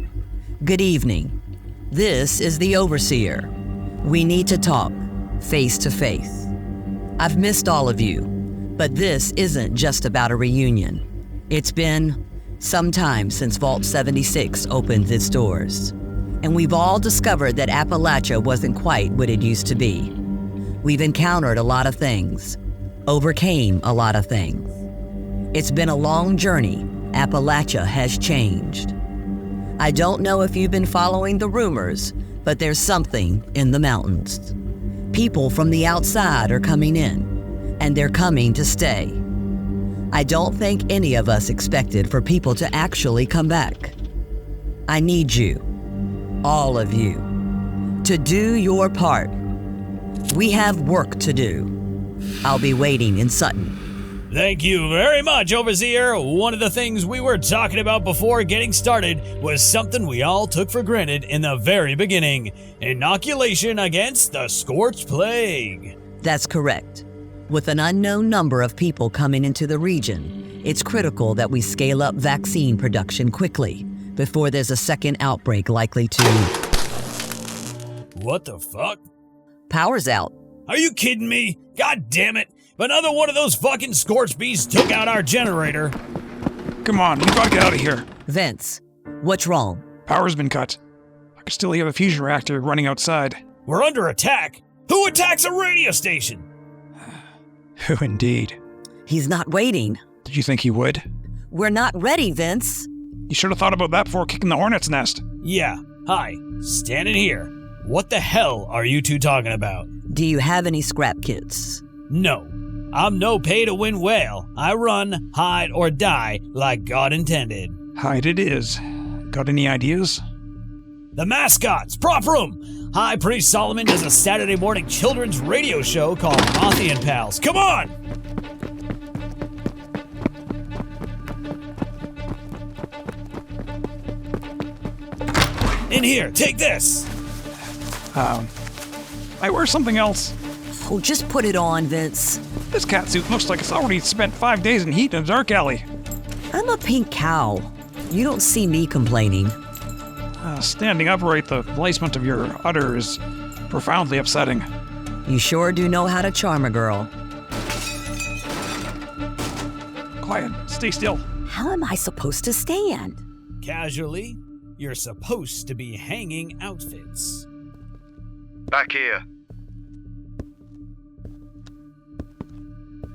Good evening. This is the Overseer. We need to talk, face to face. I've missed all of you, but this isn't just about a reunion. It's been some time since Vault 76 opened its doors, and we've all discovered that Appalachia wasn't quite what it used to be. We've encountered a lot of things, overcame a lot of things. It's been a long journey. Appalachia has changed. I don't know if you've been following the rumors, but there's something in the mountains. People from the outside are coming in, and they're coming to stay. I don't think any of us expected for people to actually come back. I need you, all of you, to do your part. We have work to do. I'll be waiting in Sutton. Thank you very much, Overseer. One of the things we were talking about before getting started was something we all took for granted in the very beginning. Inoculation against the Scorched Plague. That's correct. With an unknown number of people coming into the region, it's critical that we scale up vaccine production quickly before there's a second outbreak likely to... What the fuck? Power's out. Are you kidding me? God damn it. Another one of those fucking scorched beasts took out our generator. Come on, you gotta get out of here. Vince, what's wrong? Power's been cut. I can still hear the fusion reactor running outside. We're under attack. Who attacks a radio station? Who indeed? He's not waiting. Did you think he would? We're not ready, Vince. You should have thought about that before kicking the hornet's nest. Yeah, hi, standing here. What the hell are you two talking about? Do you have any scrap kits? No. I'm no pay-to-win whale. I run, hide, or die like God intended. Hide it is. Got any ideas? The mascots, prop room. High Priest Solomon does a Saturday morning children's radio show called Mothy and Pals. Come on! In here, take this. I wear something else. Oh, just put it on, Vince. This catsuit looks like it's already spent 5 days in heat in a dark alley. I'm a pink cow. You don't see me complaining. Standing upright, the placement of your udder is profoundly upsetting. You sure do know how to charm a girl. Quiet. Stay still. How am I supposed to stand? Casually, you're supposed to be hanging outfits. Back here.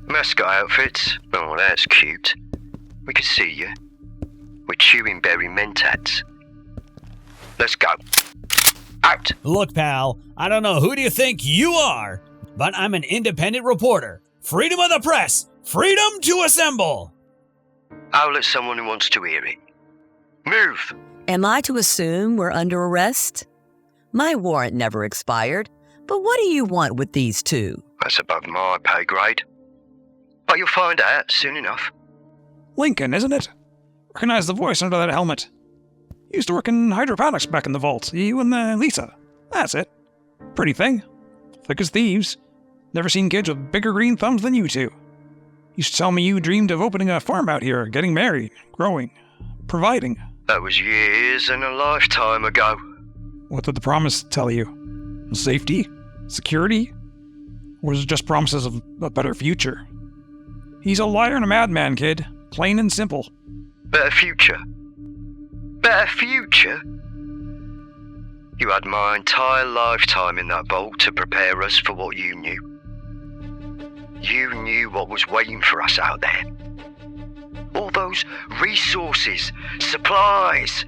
Mascot outfits? Oh, that's cute. We can see you. We're chewing berry mentats. Let's go. Out! Look, pal, I don't know who do you think you are, but I'm an independent reporter. Freedom of the press! Freedom to assemble! I'll let someone who wants to hear it. Move! Am I to assume we're under arrest? My warrant never expired, but what do you want with these two? That's above my pay grade. But you'll find out soon enough. Lincoln, isn't it? Recognize the voice under that helmet. Used to work in hydroponics back in the vault. You and Lisa. That's it. Pretty thing. Thick as thieves. Never seen kids with bigger green thumbs than you two. Used to tell me you dreamed of opening a farm out here, getting married, growing, providing. That was years and a lifetime ago. What did the promise tell you? Safety? Security? Or was it just promises of a better future? He's a liar and a madman, kid. Plain and simple. Better future? Better future? You had my entire lifetime in that vault to prepare us for what you knew. You knew what was waiting for us out there. All those resources, supplies.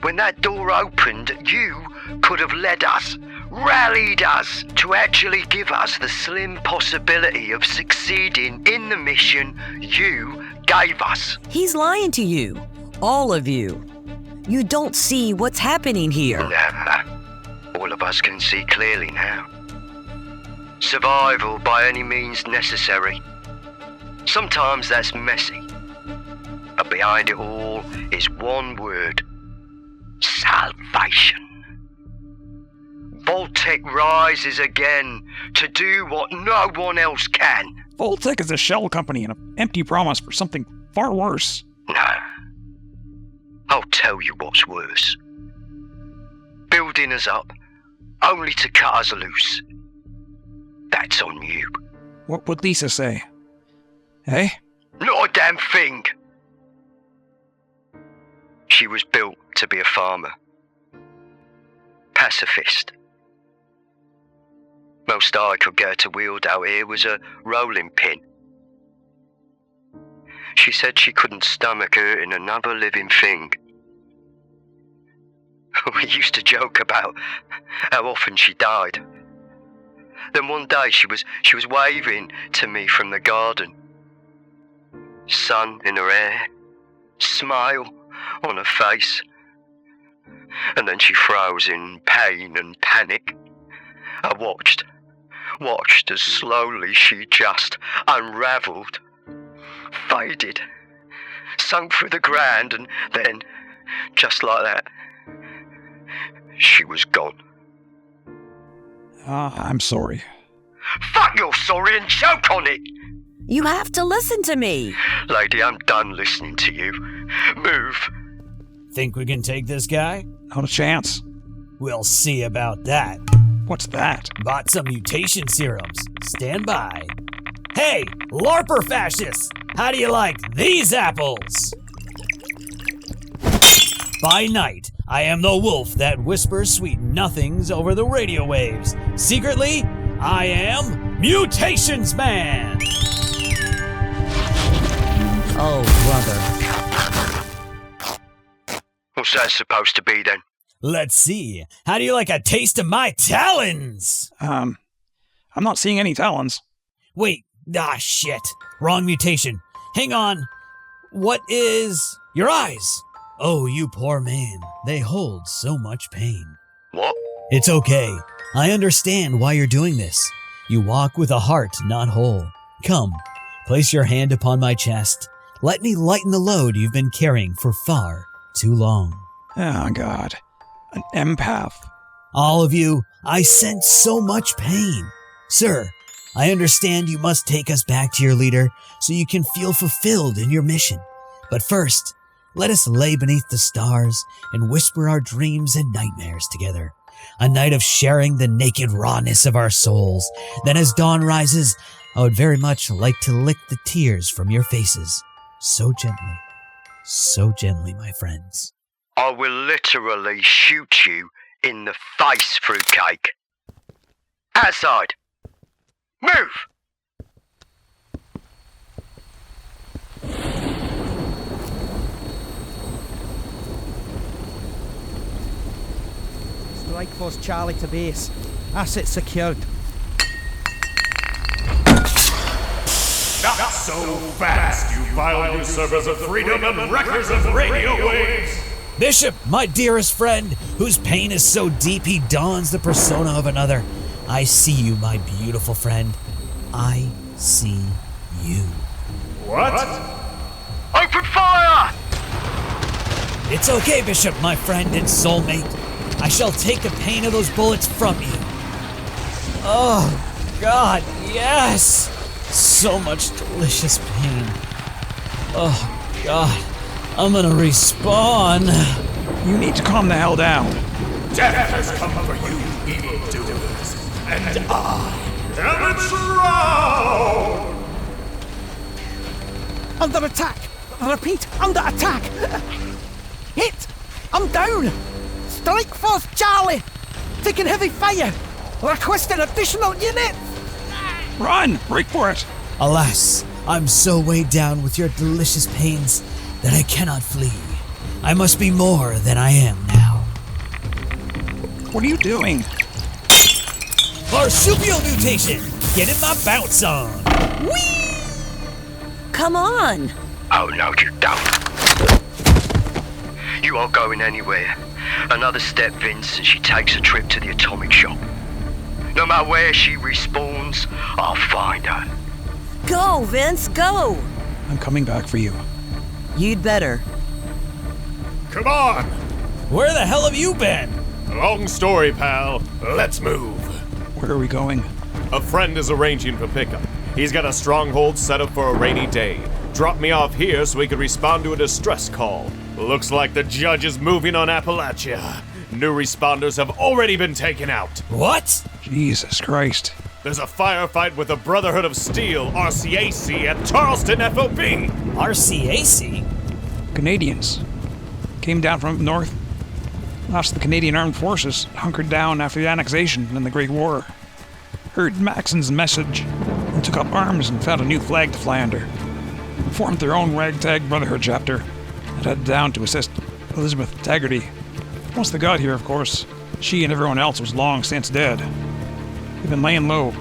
When that door opened, you could have led us, rallied us to actually give us the slim possibility of succeeding in the mission you gave us. He's lying to you. All of you. You don't see what's happening here. Nah. All of us can see clearly now. Survival by any means necessary. Sometimes that's messy. But behind it all is one word. Salvation. Vault-Tec rises again to do what no one else can. Vault-Tec is a shell company and an empty promise for something far worse. No. I'll tell you what's worse. Building us up, only to cut us loose. That's on you. What would Lisa say? Eh? Not a damn thing. She was built to be a farmer. Pacifist. Most I could get her to wield out here was a rolling pin. She said she couldn't stomach hurting another living thing. We used to joke about how often she died. Then one day she was waving to me from the garden. Sun in her hair, smile on her face. And then she froze in pain and panic. I watched as slowly she just unraveled faded, sunk through the ground, and then, just like that, she was gone. I'm sorry. Fuck you're sorry and choke on it! You have to listen to me. Lady, I'm done listening to you. Move. Think we can take this guy? Not a chance. We'll see about that. What's that? Bought some mutation serums. Stand by. Hey, LARPer fascists! How do you like these apples? By night, I am the wolf that whispers sweet nothings over the radio waves. Secretly, I am Mutations Man! Oh, brother. What's that supposed to be then? Let's see. How do you like a taste of my talons? I'm not seeing any talons. Wait. Shit. Wrong mutation. Hang on. What is your eyes? Oh, you poor man. They hold so much pain. What? It's okay. I understand why you're doing this. You walk with a heart not whole. Come, place your hand upon my chest. Let me lighten the load you've been carrying for far too long. Oh, God. An empath. All of you, I sense so much pain. Sir, I understand you must take us back to your leader so you can feel fulfilled in your mission. But first, let us lay beneath the stars and whisper our dreams and nightmares together. A night of sharing the naked rawness of our souls. Then as dawn rises, I would very much like to lick the tears from your faces. So gently, my friends. I will literally shoot you in the face, fruitcake. Outside. Move! Strike Force Charlie to base. Asset secured. Not so fast, you vile usurpers of freedom and wreckers of radio waves! Bishop, my dearest friend, whose pain is so deep he dons the persona of another. I see you, my beautiful friend. I see you. What? Open fire! It's okay, Bishop, my friend and soulmate. I shall take the pain of those bullets from you. Oh, God, yes! So much delicious pain. Oh, God. I'm gonna respawn. You need to calm the hell down. Death has come for you, evildoers, and I am its wrath! Under attack! Repeat, under attack! Hit! I'm down! Strike Force Charlie! Taking heavy fire! Requesting additional units! Run! Break for it! Alas, I'm so weighed down with your delicious pains that I cannot flee. I must be more than I am now. What are you doing? Marsupial mutation! Getting my bounce on! Whee! Come on! Oh no, you don't. You aren't going anywhere. Another step, Vince, and she takes a trip to the atomic shop. No matter where she respawns, I'll find her. Go, Vince, go! I'm coming back for you. You'd better. Come on! Where the hell have you been? Long story, pal. Let's move. Where are we going? A friend is arranging for pickup. He's got a stronghold set up for a rainy day. Drop me off here so we can respond to a distress call. Looks like the judge is moving on Appalachia. New responders have already been taken out. What? Jesus Christ. There's a firefight with the Brotherhood of Steel, RCAC, at Charleston FOB. RCAC? Canadians. Came down from north. Lost the Canadian Armed Forces, hunkered down after the annexation and the Great War. Heard Maxon's message and took up arms and found a new flag to fly under. Formed their own ragtag Brotherhood chapter and headed down to assist Elizabeth Taggarty. Once they got here, of course, she and everyone else was long since dead. They've been laying low,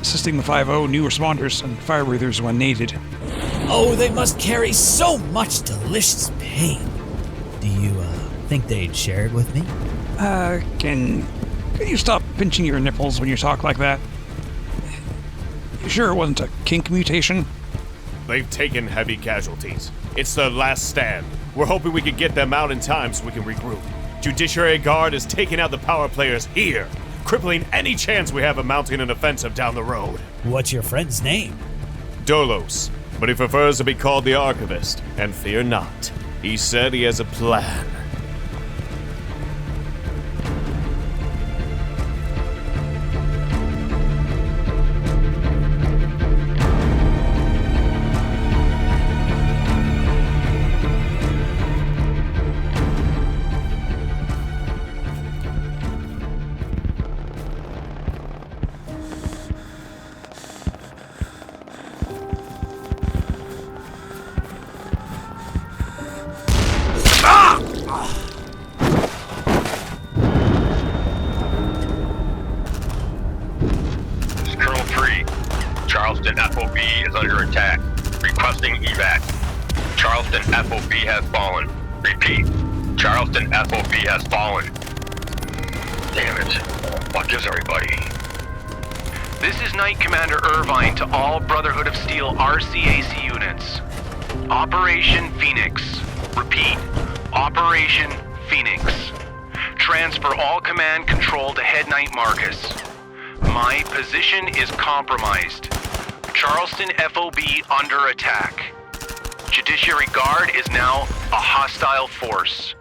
assisting the 5-0 new responders and fire breathers when needed. Oh, they must carry so much delicious pain. Do you, think they'd share it with me? Can you stop pinching your nipples when you talk like that? You sure it wasn't a kink mutation? They've taken heavy casualties. It's their last stand. We're hoping we can get them out in time so we can regroup. Judiciary Guard is taking out the power players here, crippling any chance we have of mounting an offensive down the road. What's your friend's name? Dolos, but he prefers to be called the Archivist, and fear not. He said he has a plan. Charleston FOB is under attack. Requesting evac. Charleston FOB has fallen. Repeat. Charleston FOB has fallen. Damn it. What is everybody? This is Knight Commander Irvine to all Brotherhood of Steel RCAC units. Operation Phoenix. Repeat. Operation Phoenix. Transfer all command control to Head Knight Marcus. My position is compromised. Charleston FOB under attack. Judiciary Guard is now a hostile force.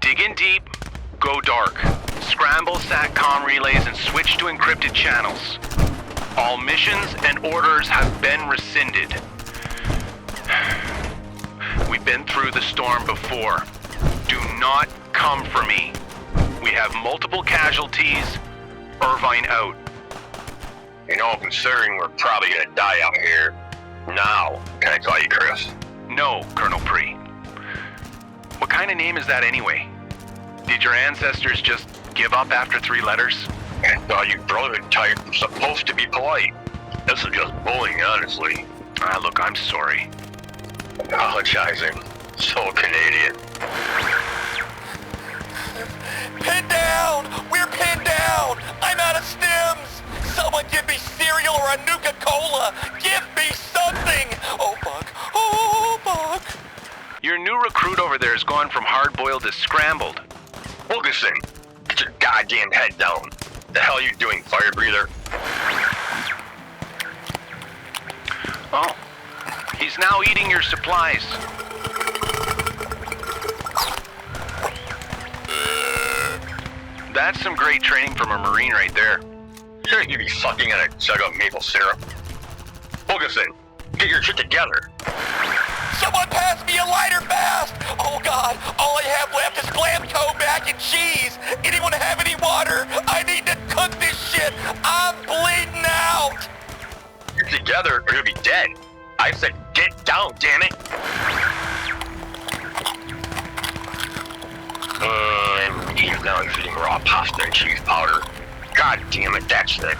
Dig in deep, go dark. Scramble SATCOM relays and switch to encrypted channels. All missions and orders have been rescinded. We've been through the storm before. Do not come for me. We have multiple casualties. Irvine out. You know, considering we're probably gonna die out here. Now, can I call you Chris? No, Colonel Pre. What kind of name is that anyway? Did your ancestors just give up after 3 letters? I thought you Brotherhood type were supposed to be polite. This is just bullying, honestly. Look, I'm sorry. Apologizing. So Canadian. Pinned down! We're pinned down! I'm out of stims! Someone give me cereal or a Nuka-Cola! Give me something! Oh, fuck. Oh, fuck. Your new recruit over there is going from hard-boiled to scrambled. Wilkinson, get your goddamn head down. The hell are you doing, fire breather? Oh, he's now eating your supplies. That's some great training from a Marine right there. Shouldn't you be sucking on a jug of maple syrup? Wilkinson, get your shit together. Someone pass me a lighter fast! Oh god, all I have left is Blamco mac and cheese! Anyone have any water? I need to cook this shit! I'm bleeding out! Get together or you'll be dead. I said get down, damn it! And now he's eating raw pasta and cheese powder. God damn it, that's thick.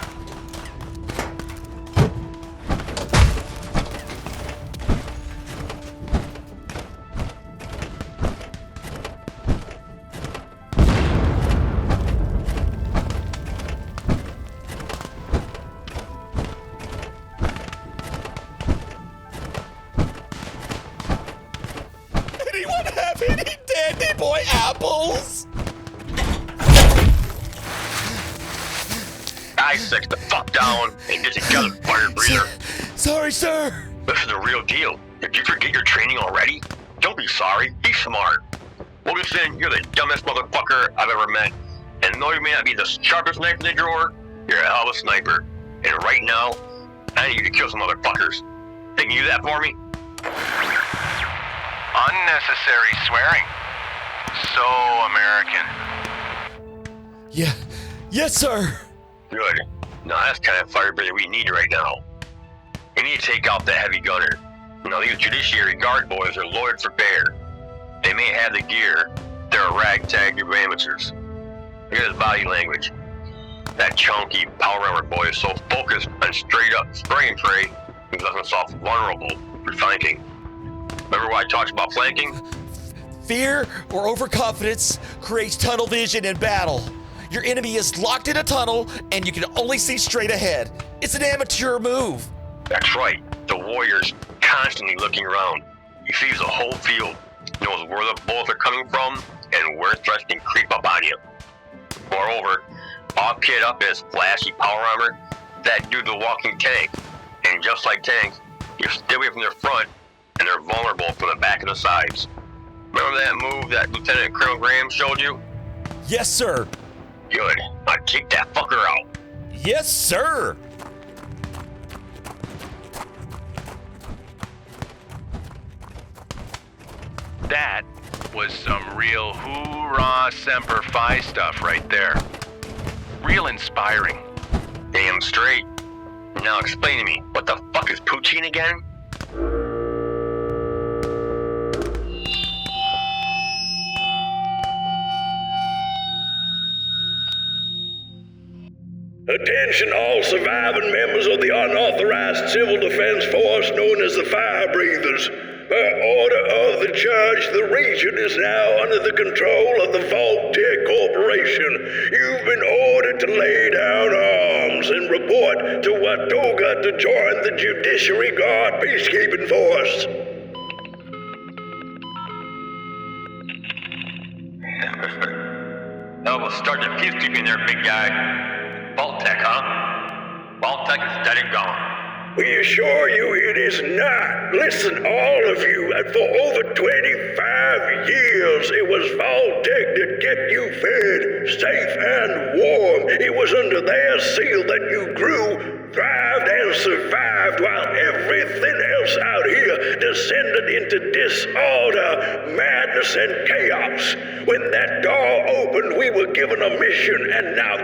Anyone have any Dandy Boy apples? I-6 the fuck down and get together, fire breather. Sorry, sir. This is the real deal. Did you forget your training already? Don't be sorry, be smart. Wilkinson, you're the dumbest motherfucker I've ever met. And though you may not be the sharpest knife in the drawer, you're a hell of a sniper. And right now, I need you to kill some motherfuckers. Think you do that for me? Unnecessary swearing. So American. Yeah. Yes, sir. Good. Now that's the kind of fire breather we need right now. We need to take out the heavy gunner. Now these Judiciary Guard boys are lawyered for bear. They may have the gear. They're a ragtag group of amateurs. Look at his body language. That chunky power armor boy is so focused on straight up spray and pray, he leaves himself vulnerable for flanking. Remember why I talked about flanking? Fear or overconfidence creates tunnel vision in battle. Your enemy is locked in a tunnel and you can only see straight ahead. It's an amateur move. That's right. The warrior's constantly looking around. He sees the whole field, knows where the bullets are coming from, and where threats can creep up on you. Moreover, all kit up in his flashy power armor, that dude's a walking tank. And just like tanks, you stay away from their front, and they're vulnerable from the back and the sides. Remember that move that Lieutenant Colonel Graham showed you? Yes, sir. Good. I'd kick that fucker out. Yes, sir. That was some real hoorah semper fi stuff right there. Real inspiring. Damn straight. Now explain to me, what the fuck is poutine again? Attention all surviving members of the unauthorized civil defense force known as the Fire Breathers. By order of the judge, the region is now under the control of the Vault-Tec Corporation. You've been ordered to lay down arms and report to Watoga to join the Judiciary Guard peacekeeping force. Oh, we'll start the peacekeeping there, big guy. Vault-Tec, huh? Vault-Tec is dead and gone. We assure you it is not. Listen, all of you, for over 25 years, it was Vault-Tec that kept you fed, safe and warm. It was under their seal that you grew, thrived, and survived, while everything else out here descended into disorder, madness, and chaos. When that door opened, we were given a mission, and now,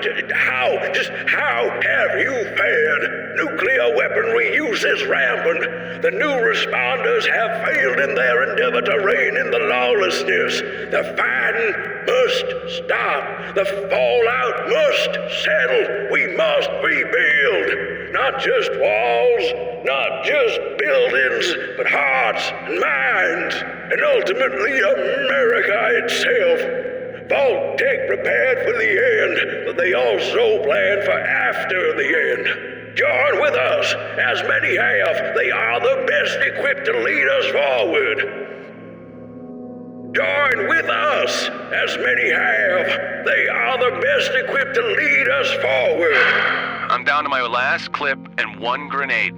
how have you fared? Nuclear weaponry use is rampant. The new responders have failed in their endeavor to rein in the lawlessness. The fighting must stop. The fallout must settle. We must rebuild. Not just walls, not just buildings, but hearts and minds, and ultimately America itself. Vault-Tec prepared for the end, but they also planned for after the end. Join with us, as many have. They are the best equipped to lead us forward. Join with us, as many have. They are the best equipped to lead us forward. I'm down to my last clip and one grenade.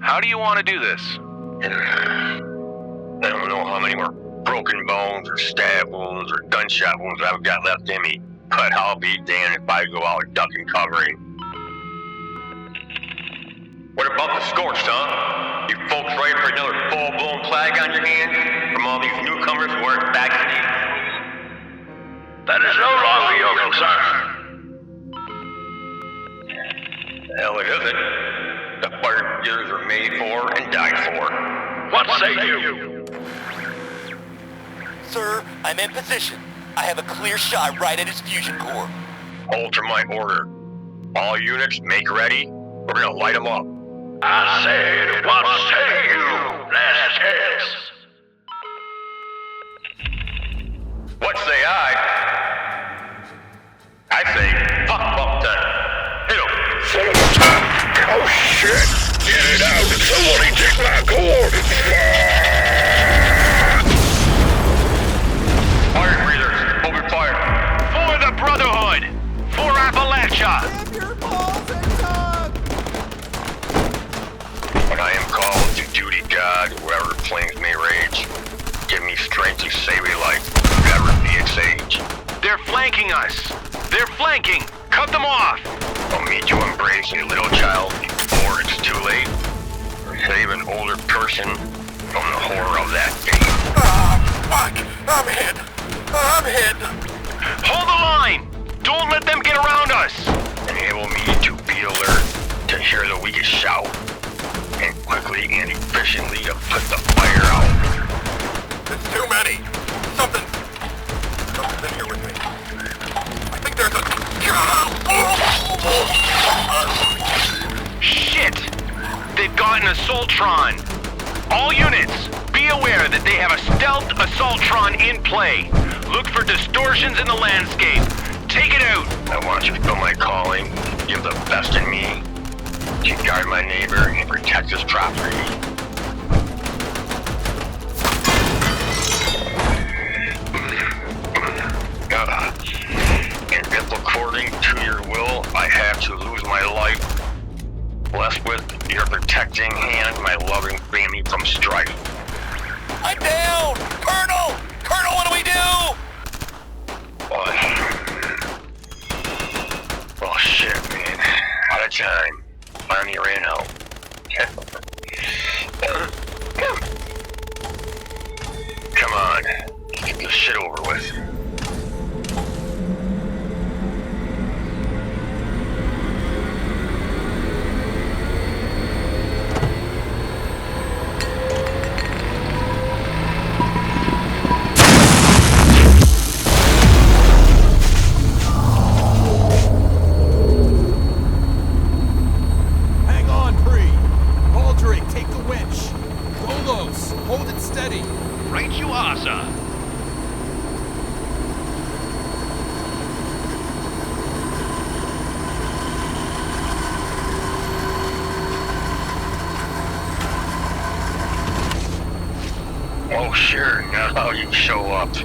How do you want to do this? I don't know how many more broken bones or stab wounds or gunshot wounds I've got left in me, but I'll be damned if I go out ducking covering. What about the scorched, huh? You folks ready for another full-blown plague on your hands from all these newcomers who aren't vaccinated? That is no longer your concern. Hell, it isn't. The fire breathers are made for and died for. What say you? Sir, I'm in position. I have a clear shot right at his fusion core. Hold to my order. All units, make ready. We're gonna light them up. I said, what say you? Last chance. What say I? I say, fuck Vault-Tec. Hit him. Son of a time. Oh shit! Get it out! Somebody take my core! Fire breathers, open fire. For the Brotherhood! For Appalachia! When I am called to duty, God, wherever flames may rage, give me strength to save a life, whatever be its age. They're flanking us! They're flanking! Cut them off! I'll meet you embracing a little child before it's too late, or save an older person from the horror of that fate. Fuck! I'm hit! I'm hit! Hold the line! Don't let them get around us! Enable me to be alert, to hear the weakest shout, and quickly and efficiently to put the fire out. There's too many! Something's in here with me. I think there's a... Shit! They've got an Assaultron! All units, be aware that they have a stealth Assaultron in play. Look for distortions in the landscape. Take it out! I want you to feel my calling, give the best in me, to guard my neighbor and protect his property. I have to lose my life. Left with your protecting hand, my loving family from strife. I'm down! Colonel! Colonel, what do we do? Oh shit, man. Out of time. Finally ran out. Come on. Let's get this shit over with. Oh, sure, now you show up.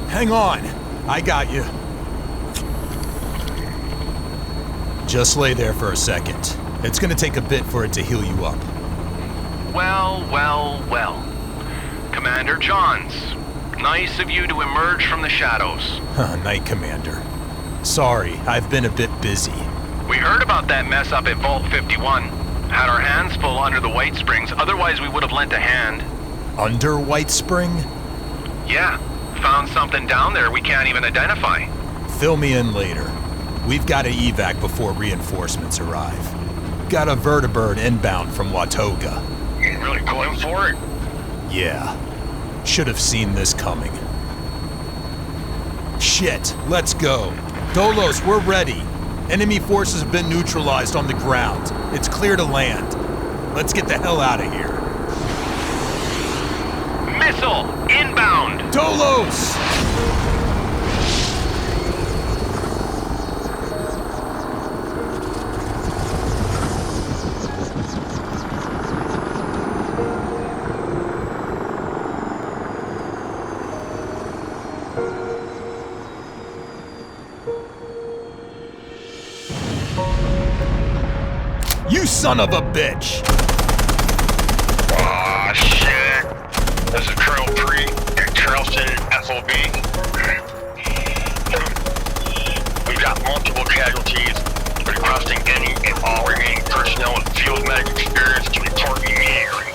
Hang on, I got you. Just lay there for a second. It's gonna take a bit for it to heal you up. Well. Commander Johns, nice of you to emerge from the shadows. Knight Commander. Sorry, I've been a bit busy. We heard about that mess up at Vault 51. Had our hands full under the White Springs, otherwise we would have lent a hand. Under White Spring? Yeah, found something down there we can't even identify. Fill me in later. We've got to evac before reinforcements arrive. Got a vertibird inbound from Watoga. You really going for it? Yeah. Should have seen this coming. Shit, let's go. Dolos, we're ready. Enemy forces have been neutralized on the ground. It's clear to land. Let's get the hell out of here. Missile inbound! Dolos! You son of a bitch! Aw, shit. This is Colonel Pre at Charleston FOB. We've got multiple casualties, requesting any and all remaining personnel with field medic experience to report immediately.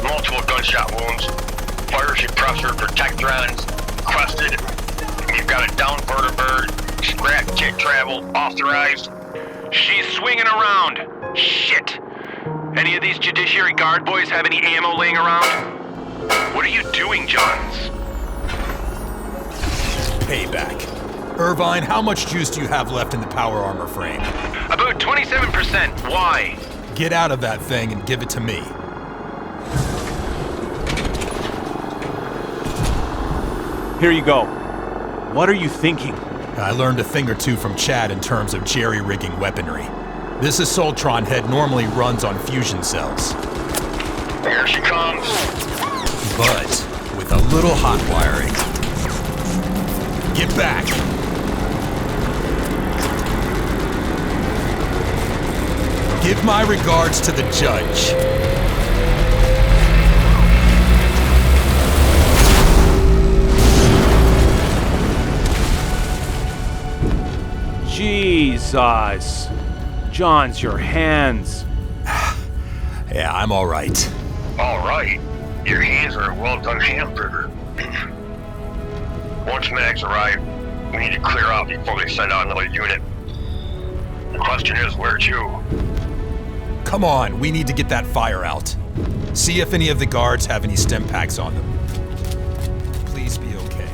Multiple gunshot wounds, fire suppressor protectrons requested. We've got a down vertibird, scrap kit travel authorized. She's swinging around. Shit. Any of these Judiciary Guard boys have any ammo laying around? What are you doing, Johns? Payback. Irvine, how much juice do you have left in the power armor frame? About 27%. Why? Get out of that thing and give it to me. Here you go. What are you thinking? I learned a thing or two from Chad in terms of jerry-rigging weaponry. This Assaultron head normally runs on fusion cells. Here she comes. But with a little hot wiring. Get back! Give my regards to the judge. Jesus. Johns, your hands. Yeah, I'm all right. All right. Your hands are a well-done hamburger. Once medics arrive, we need to clear out before they send out another unit. The question is, where to? Come on, we need to get that fire out. See if any of the guards have any stim packs on them. Please be okay.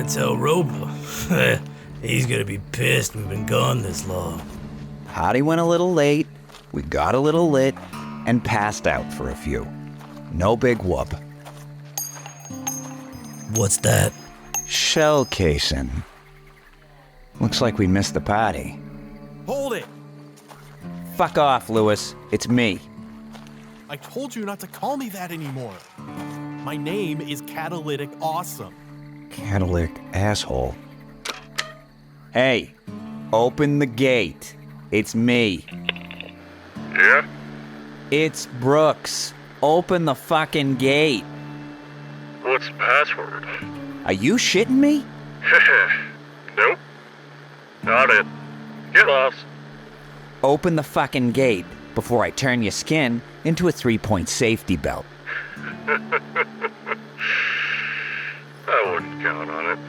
Tell Roper. He's gonna be pissed we've been gone this long. Hottie went a little late, we got a little lit, and passed out for a few. No big whoop. What's that? Shell casing. Looks like we missed the party. Hold it! Fuck off, Lewis. It's me. I told you not to call me that anymore. My name is Catalytic Awesome. Catalytic asshole. Hey, open the gate. It's me. Yeah? It's Brooks. Open the fucking gate. What's the password? Are you shitting me? Nope. Not it. Get lost. Open the fucking gate before I turn your skin into a 3-point safety belt. I wouldn't count on it.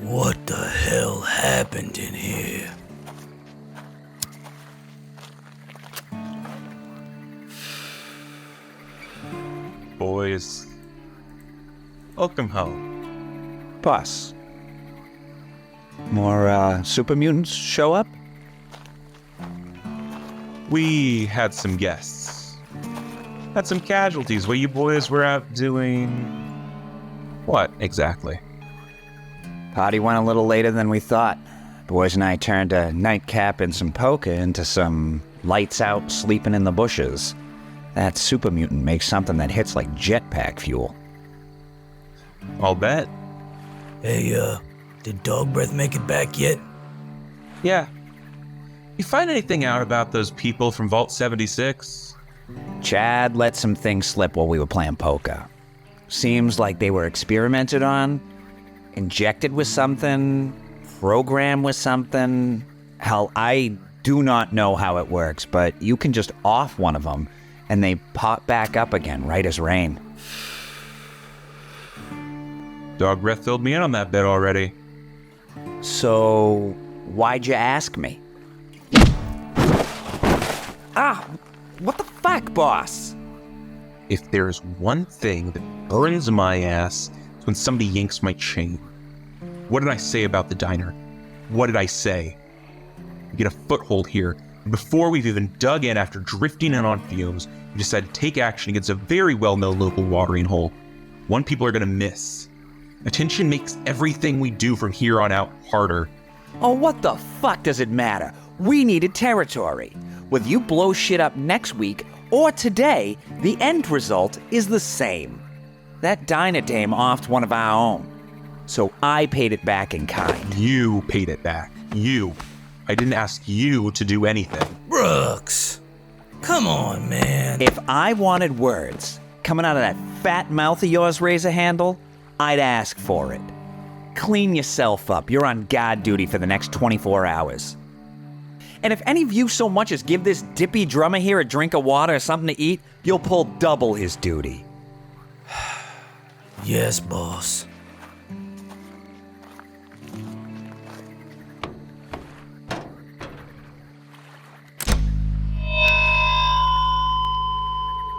What the hell happened in here? Boys, welcome home. Boss. More super mutants show up? We had some guests. Had some casualties while you boys were out doing... what, exactly? Party went a little later than we thought. Boys and I turned a nightcap and some poker into some lights out sleeping in the bushes. That super mutant makes something that hits like jetpack fuel. I'll bet. Hey, did Dog Breath make it back yet? Yeah. You find anything out about those people from Vault 76? Chad let some things slip while we were playing poker. Seems like they were experimented on, injected with something, programmed with something. Hell, I do not know how it works, but you can just off one of them and they pop back up again right as rain. Dog Breath filled me in on that bit already. So, why'd you ask me? Ah, what the fuck, boss? If there's one thing that burns my ass, it's when somebody yanks my chain. What did I say about the diner? What did I say? We get a foothold here, and before we've even dug in after drifting in on fumes, we decide to take action against a very well-known local watering hole. One people are gonna miss. Attention makes everything we do from here on out harder. Oh, what the fuck does it matter? We needed territory. Whether you blow shit up next week or today, the end result is the same. That diner dame offed one of our own. So I paid it back in kind. You paid it back. You. I didn't ask you to do anything. Brooks, come on, man. If I wanted words coming out of that fat mouth of yours, Razor Handle, I'd ask for it. Clean yourself up. You're on guard duty for the next 24 hours. And if any of you so much as give this dippy drummer here a drink of water or something to eat, you'll pull double his duty. Yes, boss.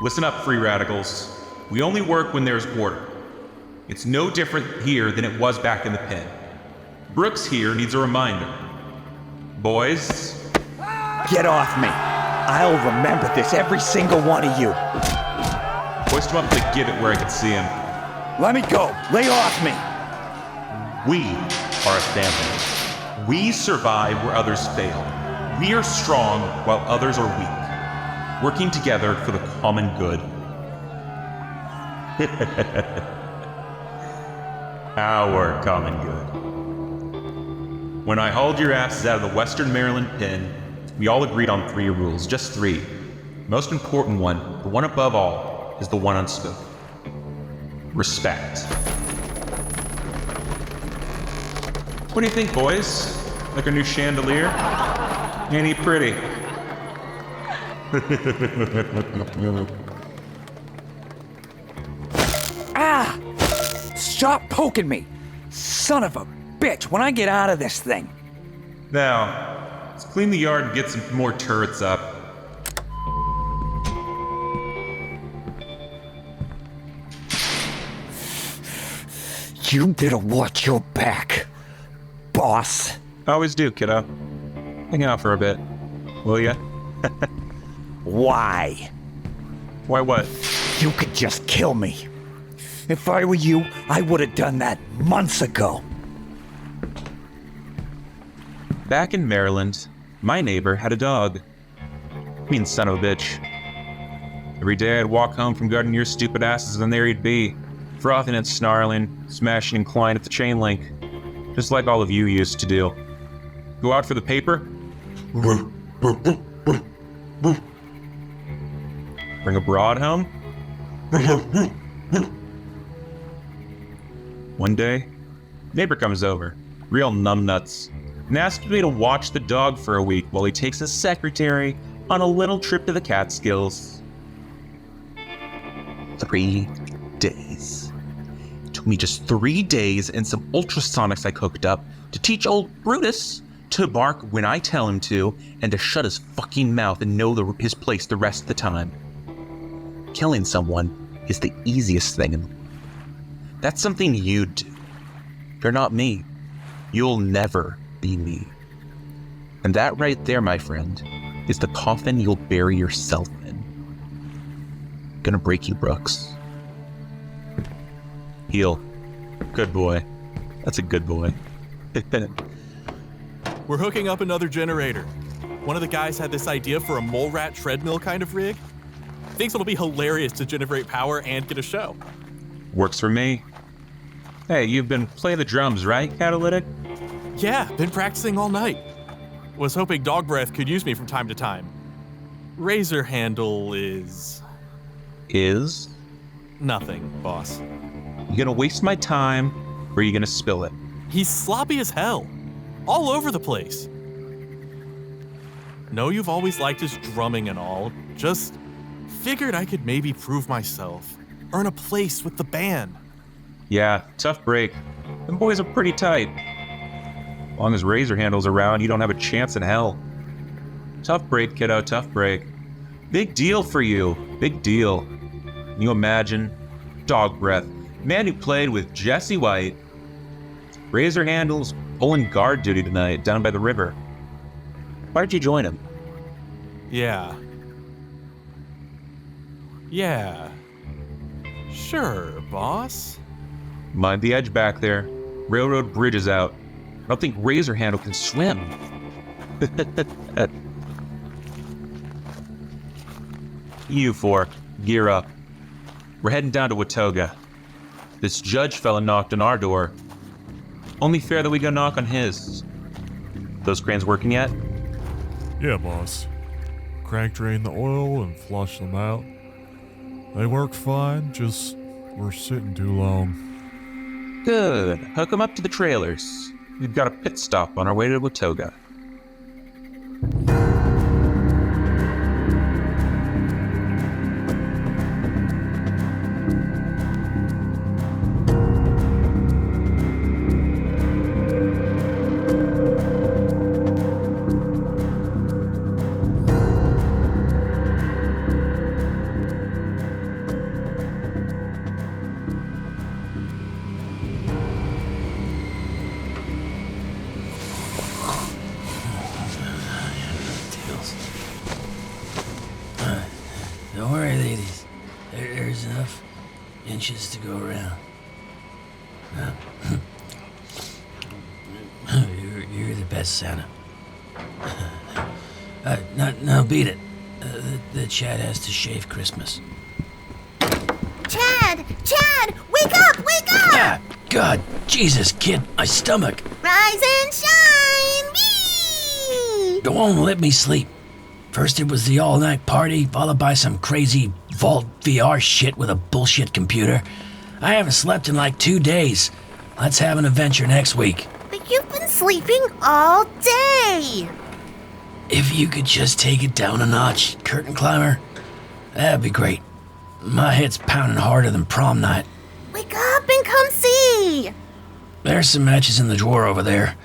Listen up, free radicals. We only work when there's order. It's no different here than it was back in the pen. Brooks here needs a reminder. Boys... Get off me. I'll remember this, every single one of you. Hoist him up to the gibbet where I can see him. Let me go. Lay off me. We are a family. We survive where others fail. We are strong while others are weak. Working together for the common good. Our common good. When I hauled your asses out of the Western Maryland pen, we all agreed on 3 rules, just 3. Most important one, the one above all, is the one unspoken. Respect. What do you think, boys? Like our new chandelier? Ain't he pretty? Ah! Stop poking me! Son of a bitch, when I get out of this thing. Now, let's clean the yard and get some more turrets up. You better watch your back, boss. Always do, kiddo. Hang out for a bit, will ya? Why? Why what? You could just kill me. If I were you, I would have done that months ago. Back in Maryland, my neighbor had a dog. Mean son of a bitch. Every day I'd walk home from guarding your stupid asses and there he'd be, frothing and snarling, smashing and clawing at the chain link, just like all of you used to do. Go out for the paper? Bring a broad home? One day, neighbor comes over, real numbnuts, and asks me to watch the dog for a week while he takes his secretary on a little trip to the Catskills. 3 days. It took me just 3 days and some ultrasonics I cooked up to teach old Brutus to bark when I tell him to and to shut his fucking mouth and know his place the rest of the time. Killing someone is the easiest thing in the world. That's something you do. You're not me. You'll never be me. And that right there, my friend, is the coffin you'll bury yourself in. Gonna break you, Brooks. Heal. Good boy. That's a good boy. We're hooking up another generator. One of the guys had this idea for a mole rat treadmill kind of rig. Thinks it'll be hilarious to generate power and get a show. Works for me. Hey, you've been playing the drums, right, Catalytic? Yeah, been practicing all night. Was hoping Dog Breath could use me from time to time. Razor Handle is... Is? Nothing, boss. You gonna waste my time, or are you gonna spill it? He's sloppy as hell. All over the place. Know you've always liked his drumming and all. Just figured I could maybe prove myself. Earn a place with the band. Yeah, tough break. Them boys are pretty tight. As long as Razor Handle's around, you don't have a chance in hell. Tough break, kiddo, tough break. Big deal for you, big deal. Can you imagine? Dog Breath, man who played with Jesse White. Razor Handle's pulling guard duty tonight down by the river. Why'd you join him? Yeah. Sure, boss. Mind the edge back there. Railroad bridge is out. I don't think Razor Handle can swim. You four, gear up. We're heading down to Watoga. This judge fella knocked on our door. Only fair that we go knock on his. Those cranes working yet? Yeah, boss. Crank drain the oil and flush them out. They work fine, just we're sitting too long. Good. Hook them up to the trailers. We've got a pit stop on our way to Watoga. Don't worry, ladies. There's enough inches to go around. You're the best, Santa. Now beat it. The Chad has to shave Christmas. Chad! Wake up! Ah, God, Jesus, kid, my stomach. Rise and shine! Whee! Go on, let me sleep. First it was the all-night party, followed by some crazy Vault VR shit with a bullshit computer. I haven't slept in like 2 days. Let's have an adventure next week. But you've been sleeping all day! If you could just take it down a notch, curtain climber, that'd be great. My head's pounding harder than prom night. Wake up and come see! There's some matches in the drawer over there.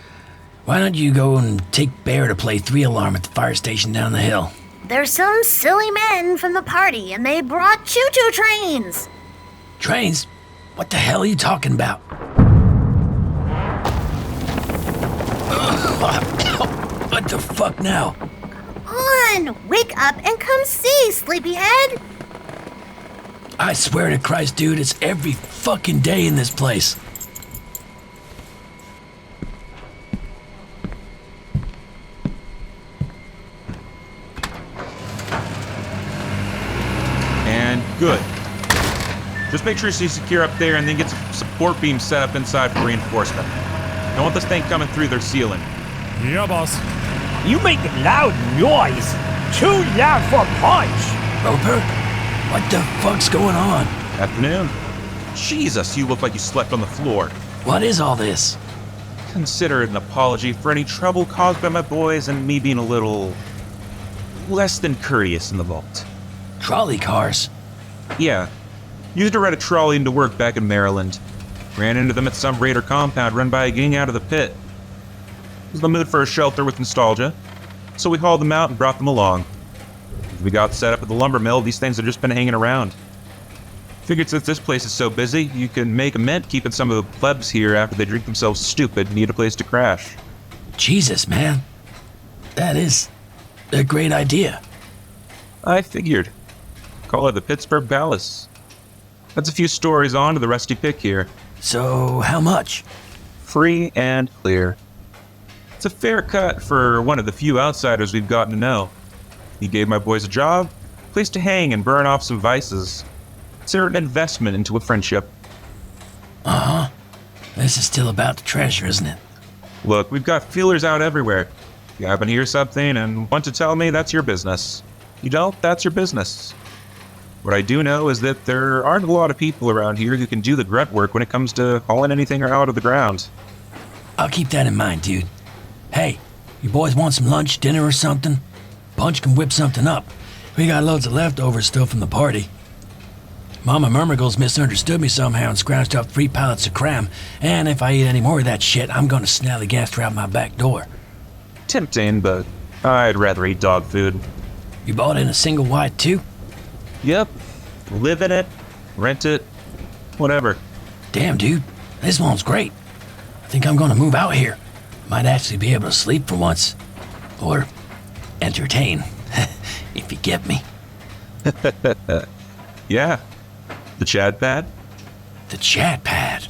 Why don't you go and take Bear to play 3-alarm at the fire station down the hill? There's some silly men from the party, and they brought choo-choo trains! Trains? What the hell are you talking about? fuck now? On! Wake up and come see, sleepyhead! I swear to Christ, dude, it's every fucking day in this place. And good. Just make sure you stay secure up there and then get some support beams set up inside for reinforcement. Don't want this thing coming through their ceiling. Yeah, boss. You make a loud noise. Too loud for a punch. Roper, what the fuck's going on? Afternoon. Jesus, you look like you slept on the floor. What is all this? Consider it an apology for any trouble caused by my boys and me being a little less than courteous in the vault. Trolley cars? Yeah. Used to ride a trolley into work back in Maryland. Ran into them at some raider compound run by a gang out of the pit. Was in the mood for a shelter with nostalgia, so we hauled them out and brought them along. As we got set up at the lumber mill, these things have just been hanging around. Figured since this place is so busy, you can make a mint keeping some of the plebs here after they drink themselves stupid and need a place to crash. Jesus, man. That is a great idea. I figured. Call it the Pittsburgh Palace. That's a few stories on to the rusty pick here. So, how much? Free and clear. It's a fair cut for one of the few outsiders we've gotten to know. He gave my boys a job, place to hang and burn off some vices. Consider it an investment into a friendship. Uh-huh. This is still about the treasure, isn't it? Look, we've got feelers out everywhere. If you happen to hear something and want to tell me, that's your business. You don't, that's your business. What I do know is that there aren't a lot of people around here who can do the grunt work when it comes to hauling anything out of the ground. I'll keep that in mind, dude. Hey, you boys want some lunch, dinner, or something? Punch can whip something up. We got loads of leftovers still from the party. Mama Murmurgles misunderstood me somehow and scrounged up 3 pallets of cram, and if I eat any more of that shit, I'm gonna snallygaster out my back door. Tempting, but I'd rather eat dog food. You bought in a single wide too? Yep. Live in it, rent it, whatever. Damn, dude. This one's great. I think I'm gonna move out here. Might actually be able to sleep for once. Or entertain, if you get me. Yeah. The Chad pad? The Chad pad?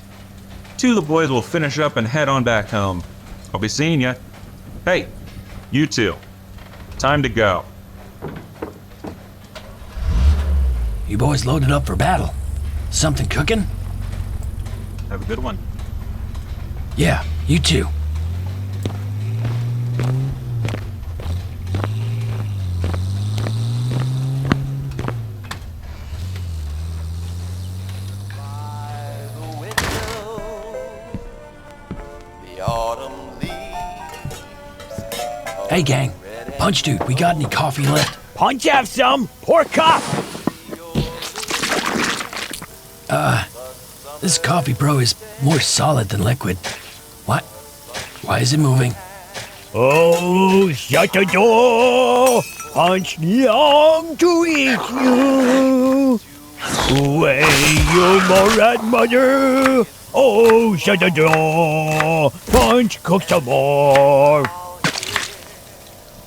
2 of the boys will finish up and head on back home. I'll be seeing ya. Hey, you 2. Time to go. You boys loaded up for battle. Something cooking? Have a good one. Yeah, you too. Hey gang, Punch dude, we got any coffee left? Punch have some. Pour cup. This coffee, bro, is more solid than liquid. What? Why is it moving? Oh, shut the door. Punch long to eat you. Away, you Morad mother. Oh, shut the door. Punch, cook some more.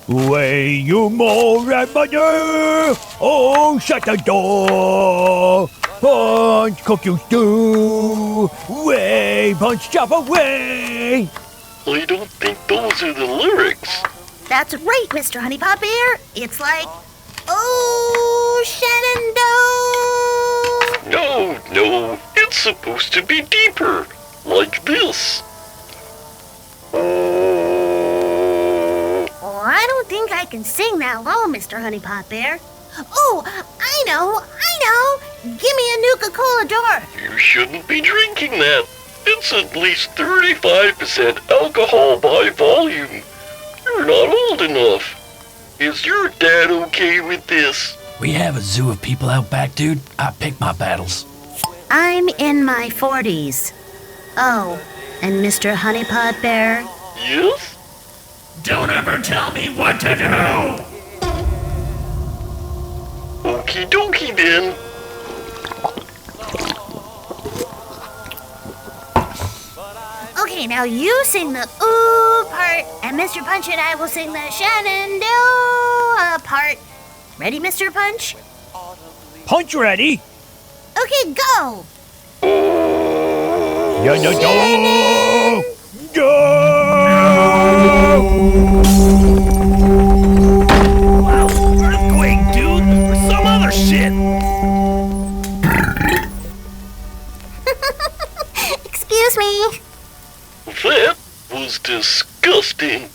Away, you Morad mother. Oh, shut the door. Punch, cook you stew. Way, punch, chop away. I don't think those are the lyrics. That's right, Mr. Honeypot Bear. It's like, oh, Shenandoah. No, it's supposed to be deeper, like this. Oh, I don't think I can sing that low, Mr. Honeypot Bear. Oh, I know. Give me a Nuka-Cola door. You shouldn't be drinking that. It's at least 35% alcohol by volume. You're not old enough. Is your dad okay with this? We have a zoo of people out back, dude. I pick my battles. I'm in my 40s. Oh, and Mr. Honeypot Bear? Yes? Don't ever tell me what to do! Okie dokie then. Okay, now you sing the ooh part, and Mr. Punch and I will sing the Shenandoah part. Ready, Mr. Punch? Punch ready. Okay, go! Wow, earthquake, dude! Or some other shit! Excuse me. That was disgusting.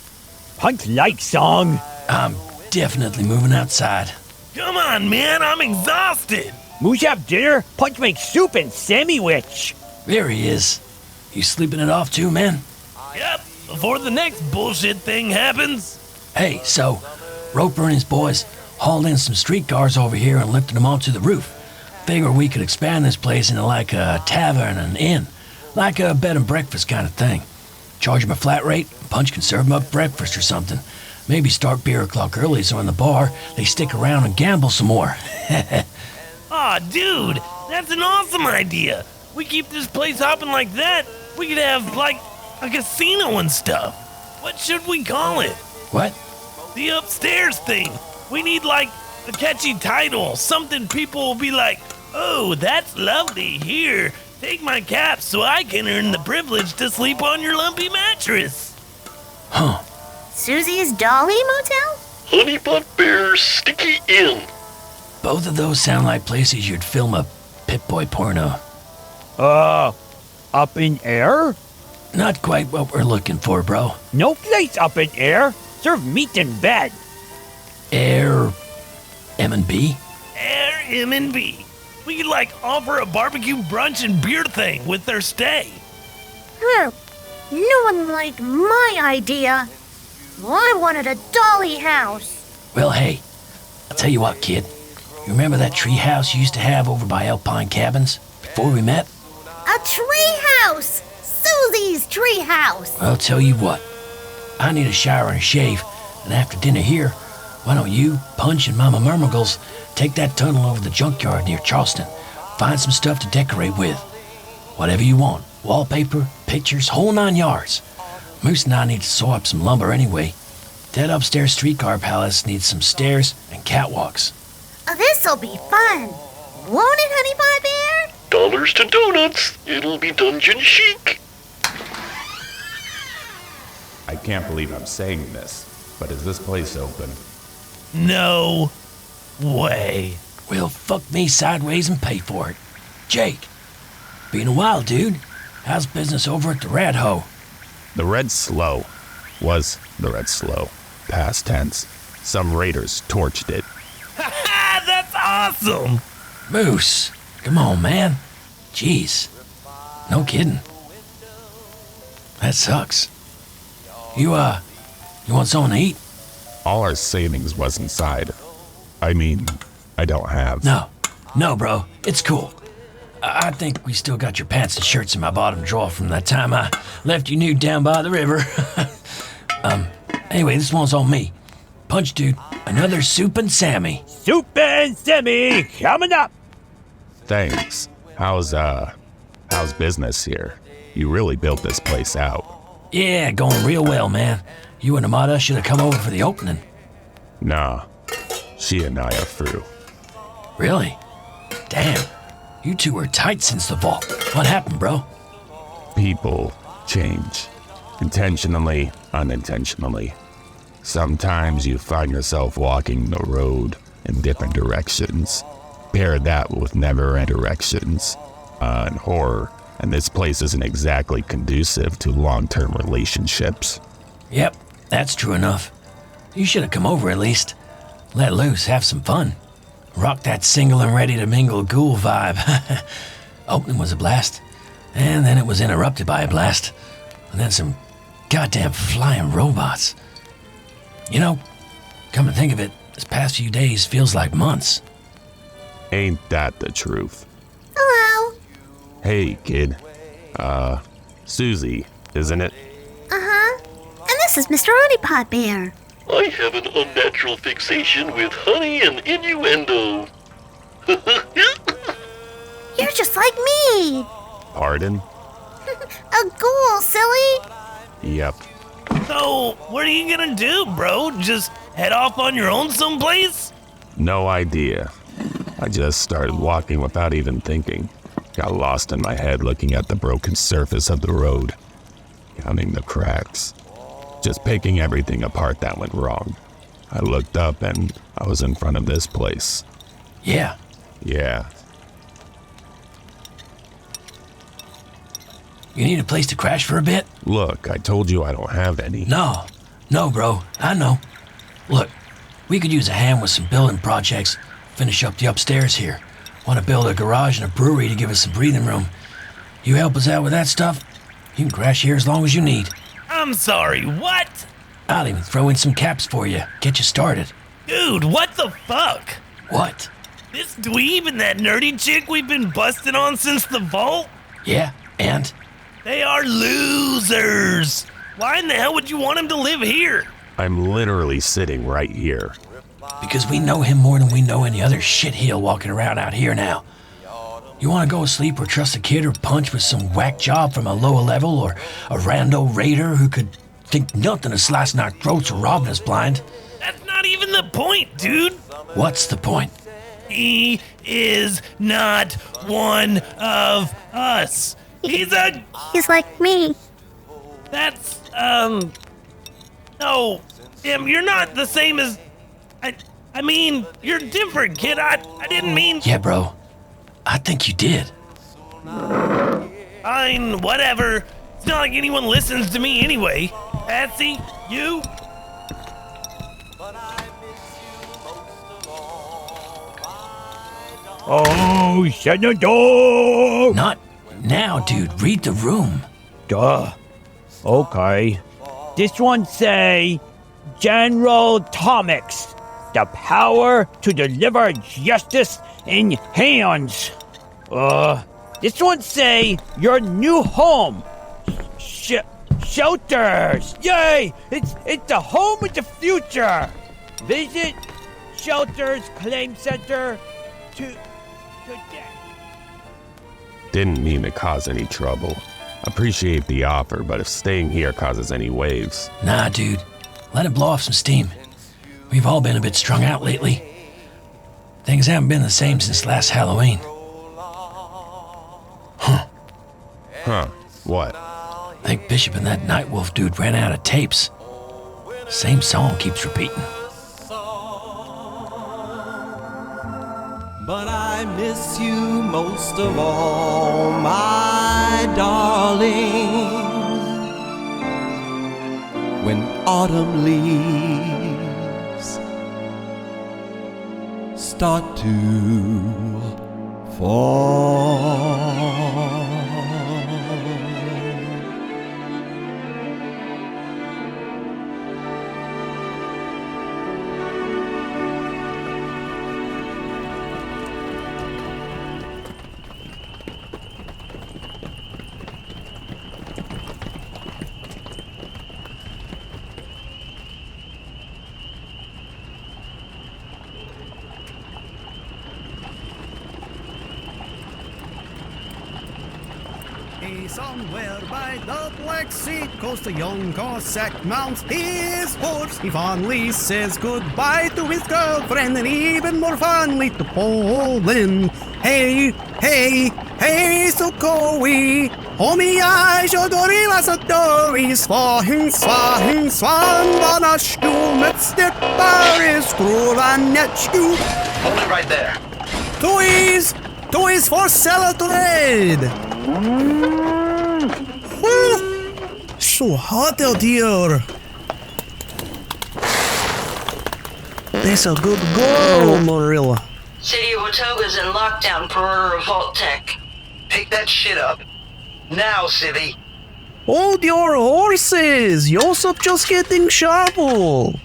Punch like song. I'm definitely moving outside. Come on, man, I'm exhausted. Moose have dinner, Punch makes soup and sandwich. There he is. You sleeping it off too, man? Yep, before the next bullshit thing happens. Hey, so Roper and his boys hauled in some streetcars over here and lifted them onto the roof. Figure we could expand this place into like a tavern and inn, like a bed and breakfast kind of thing. Charge them a flat rate, Punch can serve them up breakfast or something. Maybe start beer o'clock early so in the bar they stick around and gamble some more. Aw, dude, that's an awesome idea. We keep this place hopping like that, we could have, like, a casino and stuff. What should we call it? What? The upstairs thing. We need, like, a catchy title, something people will be like, oh, that's lovely, here, take my cap so I can earn the privilege to sleep on your lumpy mattress. Huh. Susie's Dolly Motel? Honey Pot Bear's Sticky Inn. Both of those sound like places you'd film a Pip-Boy porno. Up in air? Not quite what we're looking for, bro. No place up in air. Serve meat in bed. Air... M&B? Air M&B. We could, like, offer a barbecue brunch and beer thing with their stay. No one liked my idea. Well, I wanted a dolly house. Well, hey, I'll tell you what, kid. You remember that tree house you used to have over by Alpine Cabins before we met? A tree house! Susie's tree house! I'll tell you what. I need a shower and a shave, and after dinner here, why don't you, Punch, and Mama Murmugles take that tunnel over the junkyard near Charleston, find some stuff to decorate with. Whatever you want. Wallpaper, pictures, whole 9 yards. Moose and I need to saw up some lumber anyway. That upstairs streetcar palace needs some stairs and catwalks. Oh, this'll be fun. Won't it, Honey Pie Bear? Dollars to donuts. It'll be dungeon chic. I can't believe I'm saying this, but is this place open? No way. Well, fuck me sideways and pay for it. Jake, been a while, dude. How's business over at the Red Hoe? The Red Slow was the Red Slow. Past tense. Some raiders torched it. Ha! That's awesome! Moose, come on, man. Jeez. No kidding. That sucks. You want something to eat? All our savings was inside. I mean, I don't have. No, bro. It's cool. I think we still got your pants and shirts in my bottom drawer from that time I left you nude down by the river. Anyway, this one's on me. Punch, dude. Another soup and Sammy. Soup and Sammy coming up. Thanks. How's business here? You really built this place out. Yeah, going real well, man. You and Amada should have come over for the opening. Nah. She and I are through. Really? Damn. You two were tight since the vault. What happened, bro? People change. Intentionally, unintentionally. Sometimes you find yourself walking the road in different directions. Pair that with never-end directions. And horror. And this place isn't exactly conducive to long-term relationships. Yep, that's true enough. You should have come over at least. Let loose, have some fun. Rock that single and ready to mingle ghoul vibe. Opening was a blast. And then it was interrupted by a blast. And then some goddamn flying robots. You know, come to think of it, this past few days feels like months. Ain't that the truth? Hello. Hey, kid. Susie, isn't it? Uh-huh. And this is Mr. Honey Pot Bear. I have an unnatural fixation with honey and innuendo. You're just like me. Pardon? A ghoul, silly. Yep. So, what are you gonna do, bro? Just head off on your own someplace? No idea. I just started walking without even thinking. Got lost in my head looking at the broken surface of the road, counting the cracks, just picking everything apart that went wrong. I looked up and I was in front of this place. Yeah. Yeah. You need a place to crash for a bit? Look, I told you I don't have any. No, bro, I know. Look, we could use a hand with some building projects, finish up the upstairs here. Want to build a garage and a brewery to give us some breathing room. You help us out with that stuff, you can crash here as long as you need. I'm sorry, what? I'll even throw in some caps for you, get you started. Dude, what the fuck? What? This dweeb and that nerdy chick we've been busting on since the vault? Yeah, and? They are losers! Why in the hell would you want him to live here? I'm literally sitting right here. Because we know him more than we know any other shitheel walking around out here now. You want to go asleep or trust a kid or punch with some whack job from a lower level or a rando raider who could think nothing of slicing our throats or robbing us blind? That's not even the point, dude! What's the point? He is not one of us. He's like me. That's, no. Tim, you're not the same as... I mean, you're different, kid. I didn't mean... Yeah, bro. I think you did. Fine, whatever. It's not like anyone listens to me anyway. Patsy, you? Oh, shut the door! Not now, dude. Read the room. Duh. Okay. This one say, General Atomics, the power to deliver justice in hands. This one say, your new home. Shelters. Yay! It's the home of the future. Visit Shelters Claim Center today. Didn't mean to cause any trouble. Appreciate the offer, but if staying here causes any waves... Nah, dude. Let it blow off some steam. We've all been a bit strung out lately. Things haven't been the same since last Halloween. Huh. What? I think Bishop and that Nightwolf dude ran out of tapes. Same song keeps repeating. But I miss you most of all, my darling. When autumn leaves start to fall. Somewhere by the Black Sea coast, a young Cossack mounts his horse. He fondly says goodbye to his girlfriend and even more fondly to Poland. Hey, hey, hey, Sukhoi, omijaj odoriła Satori, swahin, swahin, swan, vanashku, metstet baris, kruvanechku. Hold it right there. Toys for seller to trade. So hot out here. That's a good goal, Marilla. City of Watoga's in lockdown per order of Vault-Tec. Pick that shit up. Now, Civvy. Hold your horses! Yosef just getting shovel.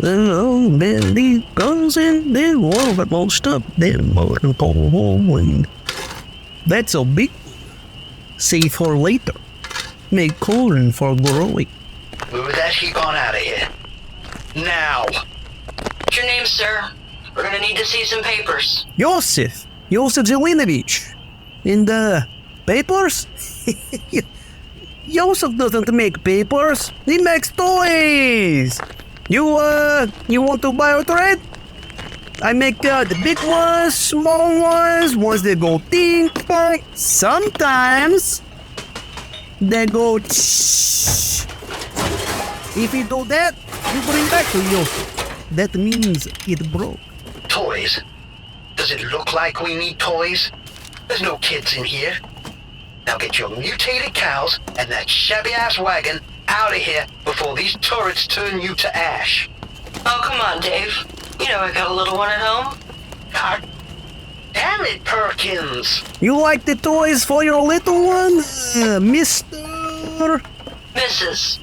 Oh, man, these guns in there, all but most of them are going. That's a big save for later. Make corn for growing. Move that heap on out of here. Now. What's your name, sir? We're gonna need to see some papers. Yosef Zelinovich. And, Papers? Joseph doesn't make papers. He makes toys. You want to buy or trade? I make the big ones, small ones that go ting, pong. Sometimes they go tsh. If you do that, you bring back to Joseph. That means it broke. Toys? Does it look like we need toys? There's no kids in here. Now get your mutated cows and that shabby-ass wagon out of here before these turrets turn you to ash. Oh, come on, Dave. You know I got a little one at home. God damn it, Perkins! You like the toys for your little one, Mr. Mrs.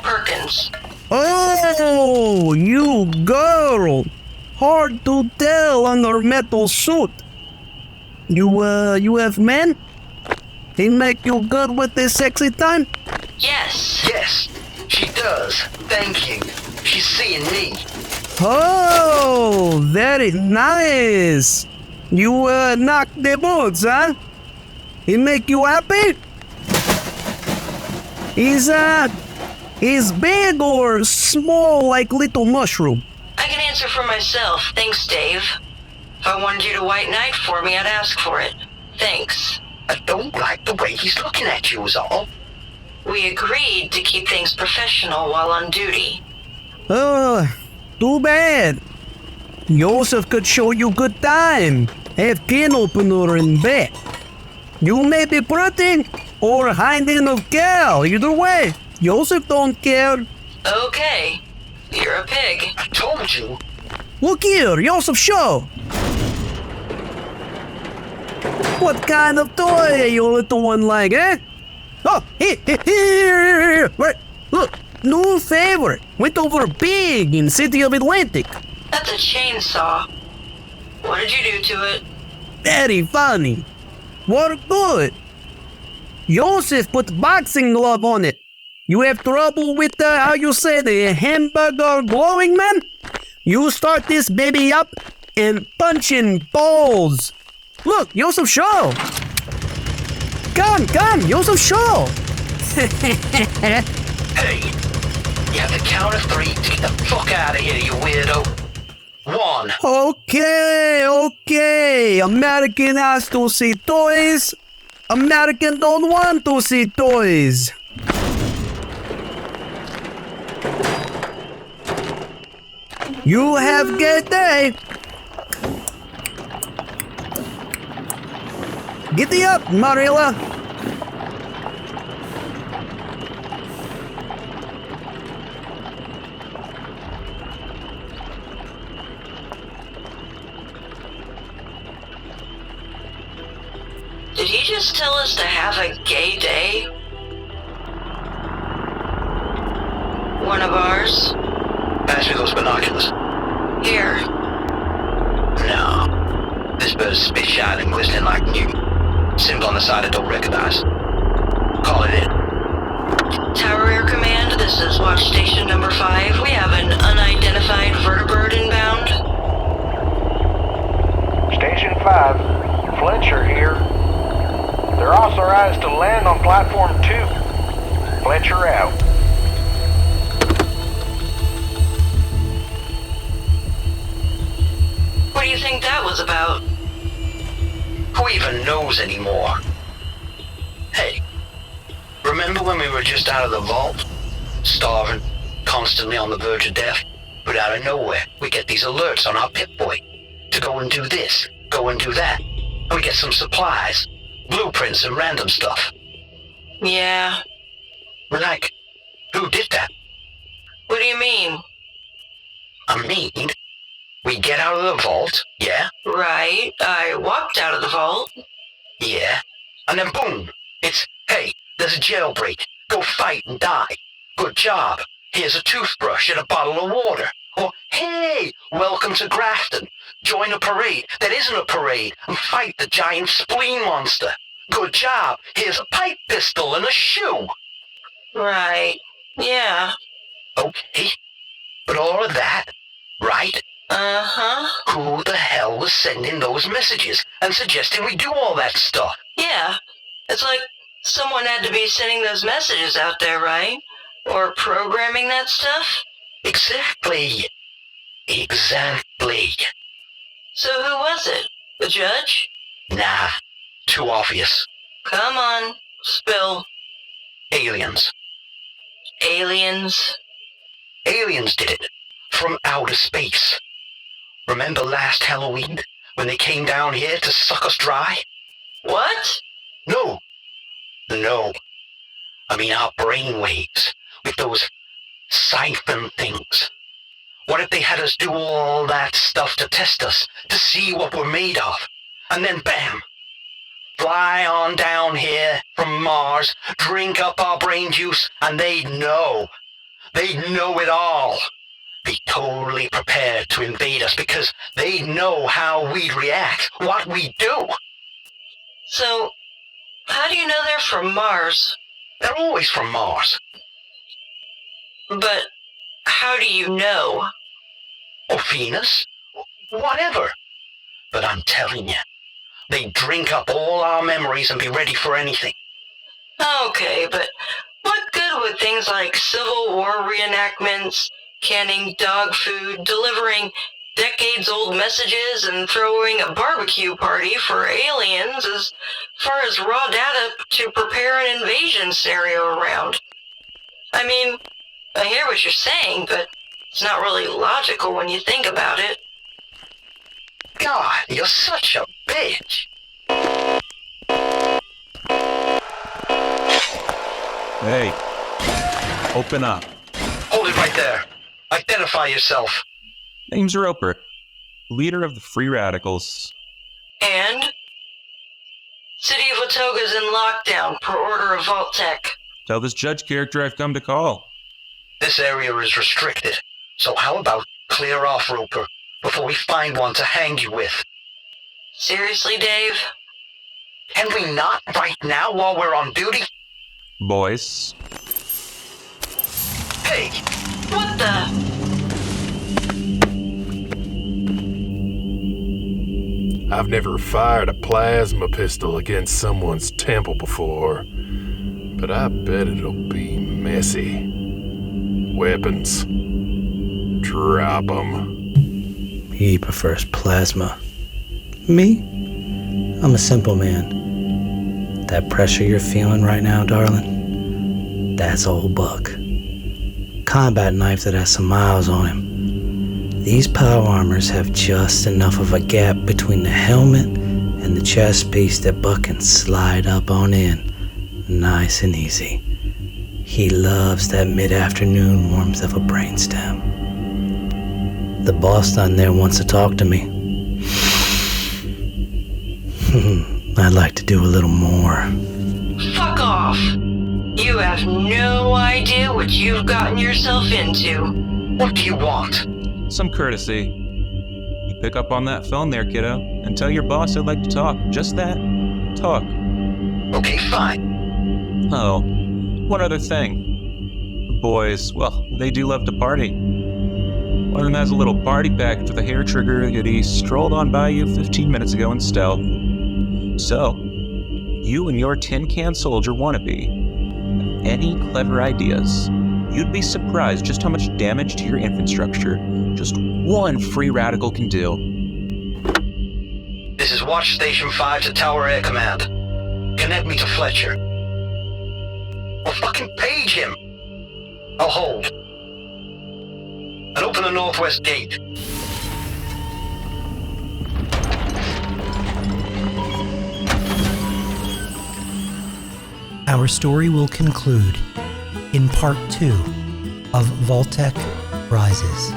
Perkins. Oh, you girl. Hard to tell under metal suit. You have men? He make you good with this sexy time? Yes. Yes, she does. Thank you. She's seeing me. Oh, very nice. You knock the boots, huh? He make you happy? Is big or small like little mushroom? I can answer for myself. Thanks, Dave. If I wanted you to white knight for me, I'd ask for it. Thanks. I don't like the way he's looking at you is all. We agreed to keep things professional while on duty. Too bad. Joseph could show you good time. Have can opener in bed. You may be pretty or hiding of cow. Either way, Joseph don't care. Okay. You're a pig. I told you. Look here, Joseph, show. What kind of toy you little one like, eh? Oh, here. Right. Look, new favorite. Went over big in City of Atlantic. That's a chainsaw. What did you do to it? Very funny. Work good. Joseph put boxing glove on it. You have trouble with how you say the hamburger glowing, man? You start this baby up and punch in balls. Look, Joseph, show. Come, Joseph, show. Hey, you have to count of 3 to get the fuck out of here, you weirdo. 1. Okay. American has to see toys. American don't want to see toys. You have a good day. Giddy up, Marilla. Did he just tell us to have a gay day? One of ours? Pass me those binoculars. Here. No. This bird's spit shining, glistening like new. Symbol on the side I don't recognize. Call it in. Tower Air Command, this is Watch Station number 5. We have an unidentified vertibird inbound. Station 5, Fletcher here. They're authorized to land on platform 2. Fletcher out. What do you think that was about? Who even knows anymore? Hey, remember when we were just out of the vault? Starving, constantly on the verge of death? But out of nowhere, we get these alerts on our Pip-Boy to go and do this, go and do that. And we get some supplies, blueprints and random stuff. Yeah. We're like, who did that? What do you mean? I mean, we get out of the vault, yeah? Right. I walked out of the vault. Yeah. And then boom, it's, hey, there's a jailbreak. Go fight and die. Good job. Here's a toothbrush and a bottle of water. Or, hey, welcome to Grafton. Join a parade that isn't a parade and fight the giant spleen monster. Good job. Here's a pipe pistol and a shoe. Right. Yeah. Okay. But all of that, right? Uh-huh. Who the hell was sending those messages and suggesting we do all that stuff? Yeah. It's like someone had to be sending those messages out there, right? Or programming that stuff? Exactly. So who was it? The judge? Nah, too obvious. Come on, spill. Aliens. Aliens? Aliens did it. From outer space. Remember last Halloween, when they came down here to suck us dry? What? No. I mean our brainwaves, with those siphon things. What if they had us do all that stuff to test us, to see what we're made of? And then bam! Fly on down here from Mars, drink up our brain juice, and they'd know. They'd know it all. Be totally prepared to invade us because they know how we'd react, what we'd do. So, how do you know they're from Mars? They're always from Mars. But how do you know? Or Venus? Whatever. But I'm telling you, they drink up all our memories and be ready for anything. Okay, but what good would things like Civil War reenactments, canning dog food, delivering decades-old messages, and throwing a barbecue party for aliens as far as raw data to prepare an invasion scenario around? I mean, I hear what you're saying, but it's not really logical when you think about it. God, you're such a bitch. Hey, open up. Hold it right there. Identify yourself. Name's Roper, leader of the Free Radicals. And? City of Watoga's in lockdown per order of Vault-Tec. Tell this judge character I've come to call. This area is restricted, so how about clear off, Roper, before we find one to hang you with? Seriously, Dave? Can we not right now while we're on duty? Boys. Hey! What the? I've never fired a plasma pistol against someone's temple before, but I bet it'll be messy. Weapons. Drop 'em. He prefers plasma. Me? I'm a simple man. That pressure you're feeling right now, darling, that's old Buck. Combat knife that has some miles on him. These power armors have just enough of a gap between the helmet and the chest piece that Buck can slide up on in, nice and easy. He loves that mid-afternoon warmth of a brainstem. The boss down there wants to talk to me. I'd like to do a little more. Fuck off! You have no idea what you've gotten yourself into. What do you want? Some courtesy. You pick up on that phone there, kiddo, and tell your boss I'd like to talk. Just that. Talk. Okay, fine. Oh, one other thing. Boys, well, they do love to party. One of them has a little party package with a hair trigger that he strolled on by you 15 minutes ago in stealth. So, you and your tin can soldier wannabe have any clever ideas? You'd be surprised just how much damage to your infrastructure just one free radical can do. This is Watch Station 5 to Tower Air Command. Connect me to Fletcher. Or fucking page him. I'll hold. And open the northwest gate. Our story will conclude in part 2 of Vault-Tec Rises.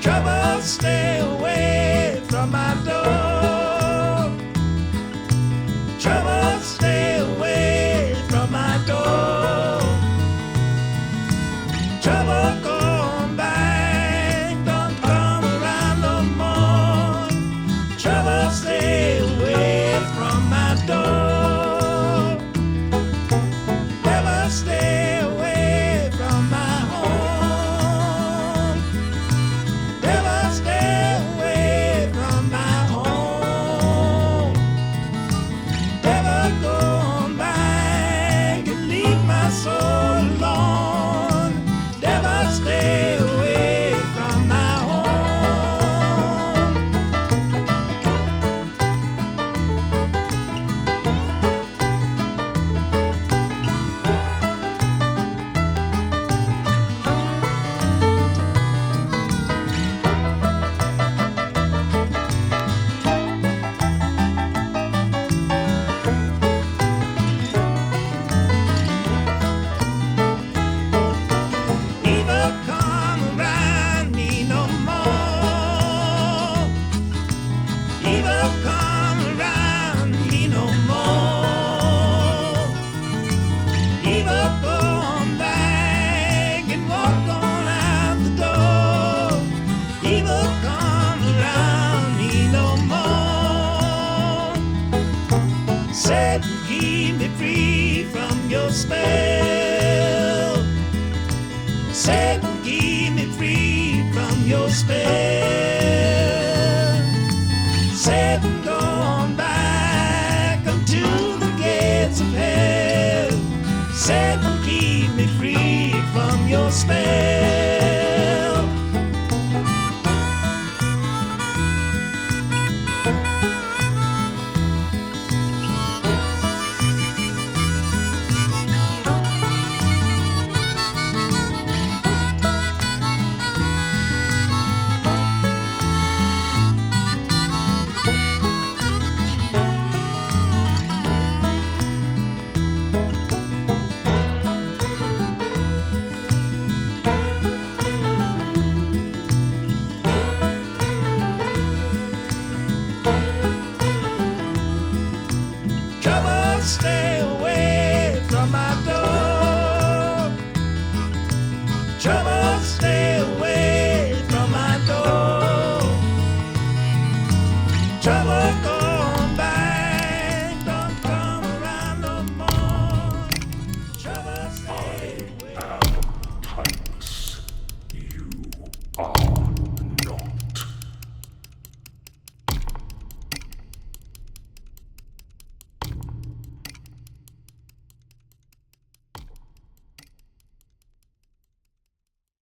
Trouble, stay away from my door. Trouble, stay away from my door. Trouble, come back, don't come around no more. Trouble, stay away from my door. Never stay away from my home. Never stay away from my home. Set and keep me free from your spell. Set and keep me free from your spell. Set and go on back unto the gates of hell. Set and keep me free from your spell. Trouble, stay away from my door. Trouble, stay away from my door. Trouble, go